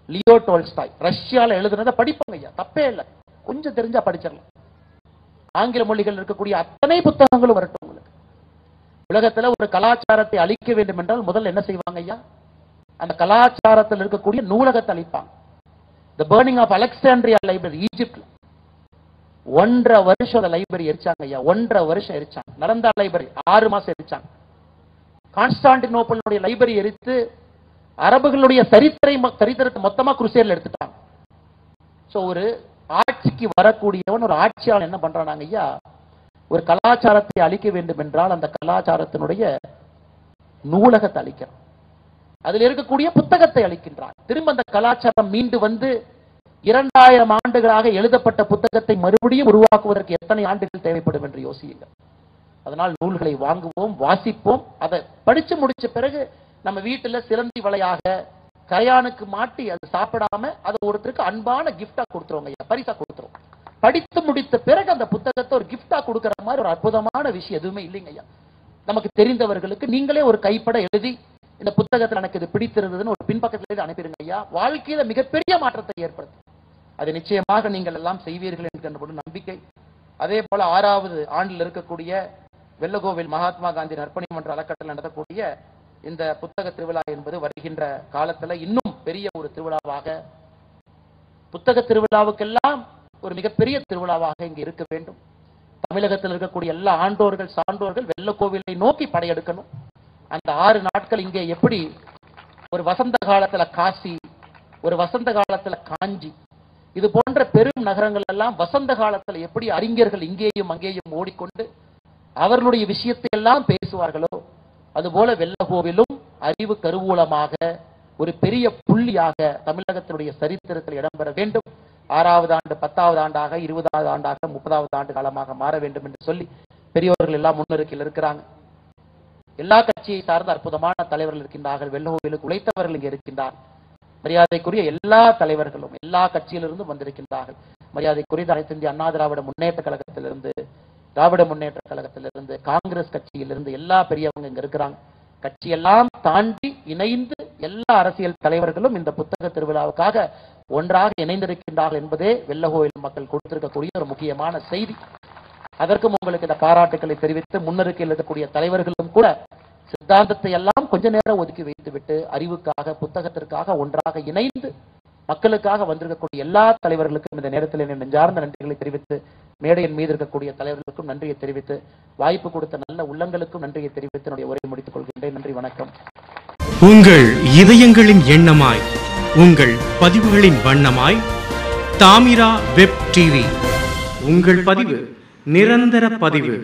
லியோ டோல்ஸ்டாய் ரஷ்யால எழுதுனதை படிப்பாங்க ஐயா, தப்பே இல்லை, கொஞ்சம் தெரிஞ்சா படிச்சிடலாம். ஆங்கில மொழிகள் இருக்கக்கூடிய அத்தனை புத்தகங்களும் வரட்டும். உங்களுக்கு உலகத்துல ஒரு கலாச்சாரத்தை அழிக்க வேண்டும் என்றால் முதல்ல என்ன செய்வாங்க ஐயா? அந்த கலாச்சாரத்தில் இருக்கக்கூடிய நூலகத்தை அழிப்பாங்க. தி பர்னிங் ஆஃப் அலெக்சாண்ட்ரியா லைப்ரரி ஈஜிப்ட்ல 1.5 வருஷம் லைப்ரரி எரிச்சாங்க ஐயா. 1.5 வருஷம் எரிச்சாங்க. நலந்தா லைப்ரரி 6 மாசம் எரிச்சாங்க. கான்ஸ்டான்டினோப்பிளுடைய லைப்ரரி எரித்து அரபுகளுடைய சரித்திரத்தை மொத்தமா குருசேர்ல எடுத்துட்டாங்க. சோ ஒரு ஆட்சிக்கு வரக்கூடியவன், ஒரு ஆட்சியாளர் என்ன பண்றாங்க ஐயா? ஒரு கலாச்சாரத்தை அழிக்க வேண்டும் என்றால் அந்த கலாச்சாரத்தினுடைய நூலகத்தை அழிக்கிறான், அதில் இருக்கக்கூடிய புத்தகத்தை அளிக்கின்றார். திரும்ப அந்த கலாச்சாரம் மீண்டு வந்து 2000 ஆண்டுகளாக எழுதப்பட்ட புத்தகத்தை மறுபடியும் உருவாக்குவதற்கு எத்தனை ஆண்டுகள் தேவைப்படும் என்று யோசியுங்கள். அதனால் நூல்களை வாங்குவோம், வாசிப்போம். அதை படிச்சு முடிச்ச பிறகு நம்ம வீட்டுல சிலந்தி வலையாக கரையானுக்கு மாட்டி அது சாப்பிடாம அதை ஒருத்தருக்கு அன்பான கிஃப்டா கொடுத்துருவோங்க ஐயா, பரிசா கொடுத்துருவோம். படித்து முடித்த பிறகு அந்த புத்தகத்தை ஒரு கிஃப்டா கொடுக்கிற மாதிரி ஒரு அற்புதமான விஷயம் எதுவுமே இல்லைங்க ஐயா. நமக்கு தெரிந்தவர்களுக்கு நீங்களே ஒரு கைப்பட எழுதி இந்த புத்தகத்தில் எனக்கு இது பிடித்திருந்ததுன்னு ஒரு பின்பக்கத்திலே அனுப்பிடுங்க ஐயா. வாழ்க்கையில மிகப்பெரிய மாற்றத்தை ஏற்படுத்தும். அது நிச்சயமாக நீங்கள் எல்லாம் செய்வீர்கள் என்கின்ற நம்பிக்கை. அதே போல 6வது ஆண்டில் இருக்கக்கூடிய வெள்ளகோவில் மகாத்மா காந்தி நற்பணி மன்ற அறக்கட்டளை நடத்தக்கூடிய இந்த புத்தக திருவிழா என்பது வருகின்ற காலத்துல இன்னும் பெரிய ஒரு திருவிழாவாக, புத்தக திருவிழாவுக்கெல்லாம் ஒரு மிகப்பெரிய திருவிழாவாக இங்கு இருக்க வேண்டும். தமிழகத்தில் இருக்கக்கூடிய எல்லா ஆண்டோர்கள் சான்றோர்கள் வெள்ளக்கோவிலை நோக்கி படையெடுக்கணும். அந்த 6 நாட்கள் இங்கே எப்படி ஒரு வசந்த காலத்துல காசி, ஒரு வசந்த காலத்துல காஞ்சி, இது போன்ற பெரும் நகரங்கள் எல்லாம் வசந்த காலத்துல எப்படி அறிஞர்கள் இங்கேயும் அங்கேயும் ஓடிக்கொண்டு அவர்களுடைய விஷயத்தை எல்லாம் பேசுவார்களோ, அதுபோல வெள்ளக்கோவிலும் அறிவு கருவூலமாக ஒரு பெரிய புள்ளியாக தமிழகத்தினுடைய சரித்திரத்தில் இடம்பெற வேண்டும். 6வது ஆண்டு 10வது ஆண்டாக 20வது ஆண்டாக 30வது ஆண்டு காலமாக மாற வேண்டும் என்று சொல்லி பெரியோர்கள் எல்லாம் முன்னெருக்கில் இருக்கிறாங்க. எல்லா கட்சியை சார்ந்த அற்புதமான தலைவர்கள் இருக்கின்றார்கள். வெள்ளக்கோவிலுக்கு உழைத்தவர்கள் இங்கே இருக்கின்றார். மரியாதைக்குரிய எல்லா தலைவர்களும் எல்லா கட்சியிலிருந்தும் வந்திருக்கின்றார்கள். மரியாதைக்குரிய அனைத்து இந்திய அண்ணா திராவிட முன்னேற்ற கழகத்திலிருந்து, திராவிட முன்னேற்ற கழகத்திலிருந்து, காங்கிரஸ் கட்சியிலிருந்து எல்லா பெரியவங்க இங்க இருக்கிறாங்க. கட்சியெல்லாம் தாண்டி இணைந்து எல்லா அரசியல் தலைவர்களும் இந்த புத்தக திருவிழாவுக்காக ஒன்றாக இணைந்திருக்கின்றார்கள் என்பதே வெள்ளக்கோவில் மக்கள் கொடுத்திருக்கக்கூடிய ஒரு முக்கியமான செய்தி. அதற்கும் உங்களுக்கு இந்த பாராட்டுக்களை தெரிவித்து, முன்னெருக்கில் இருக்கக்கூடிய தலைவர்களும் கூட சித்தாந்தத்தை எல்லாம் கொஞ்ச நேரம் ஒதுக்கி வைத்துவிட்டு அறிவுக்காக புத்தகத்திற்காக ஒன்றாக இணைந்து மக்களுக்காக வந்திருக்கக்கூடிய எல்லா தலைவர்களுக்கும் இந்த நேரத்தில் என் நெஞ்சார்ந்த நன்றிகளை தெரிவித்து, மேடையின் மீது இருக்கக்கூடிய தலைவர்களுக்கும் நன்றியை தெரிவித்து, வாய்ப்பு கொடுத்த நல்ல உள்ளங்களுக்கும் நன்றியை தெரிவித்து என்னுடைய உரையை முடித்துக் கொள்கின்றேன். நன்றி, வணக்கம். உங்கள் இதயங்களின் எண்ணமாய், உங்கள் பதிவுகளின் வண்ணமாய் தாமிரா வெப் டிவி. உங்கள் பதிவு நிரந்தர பதிவு.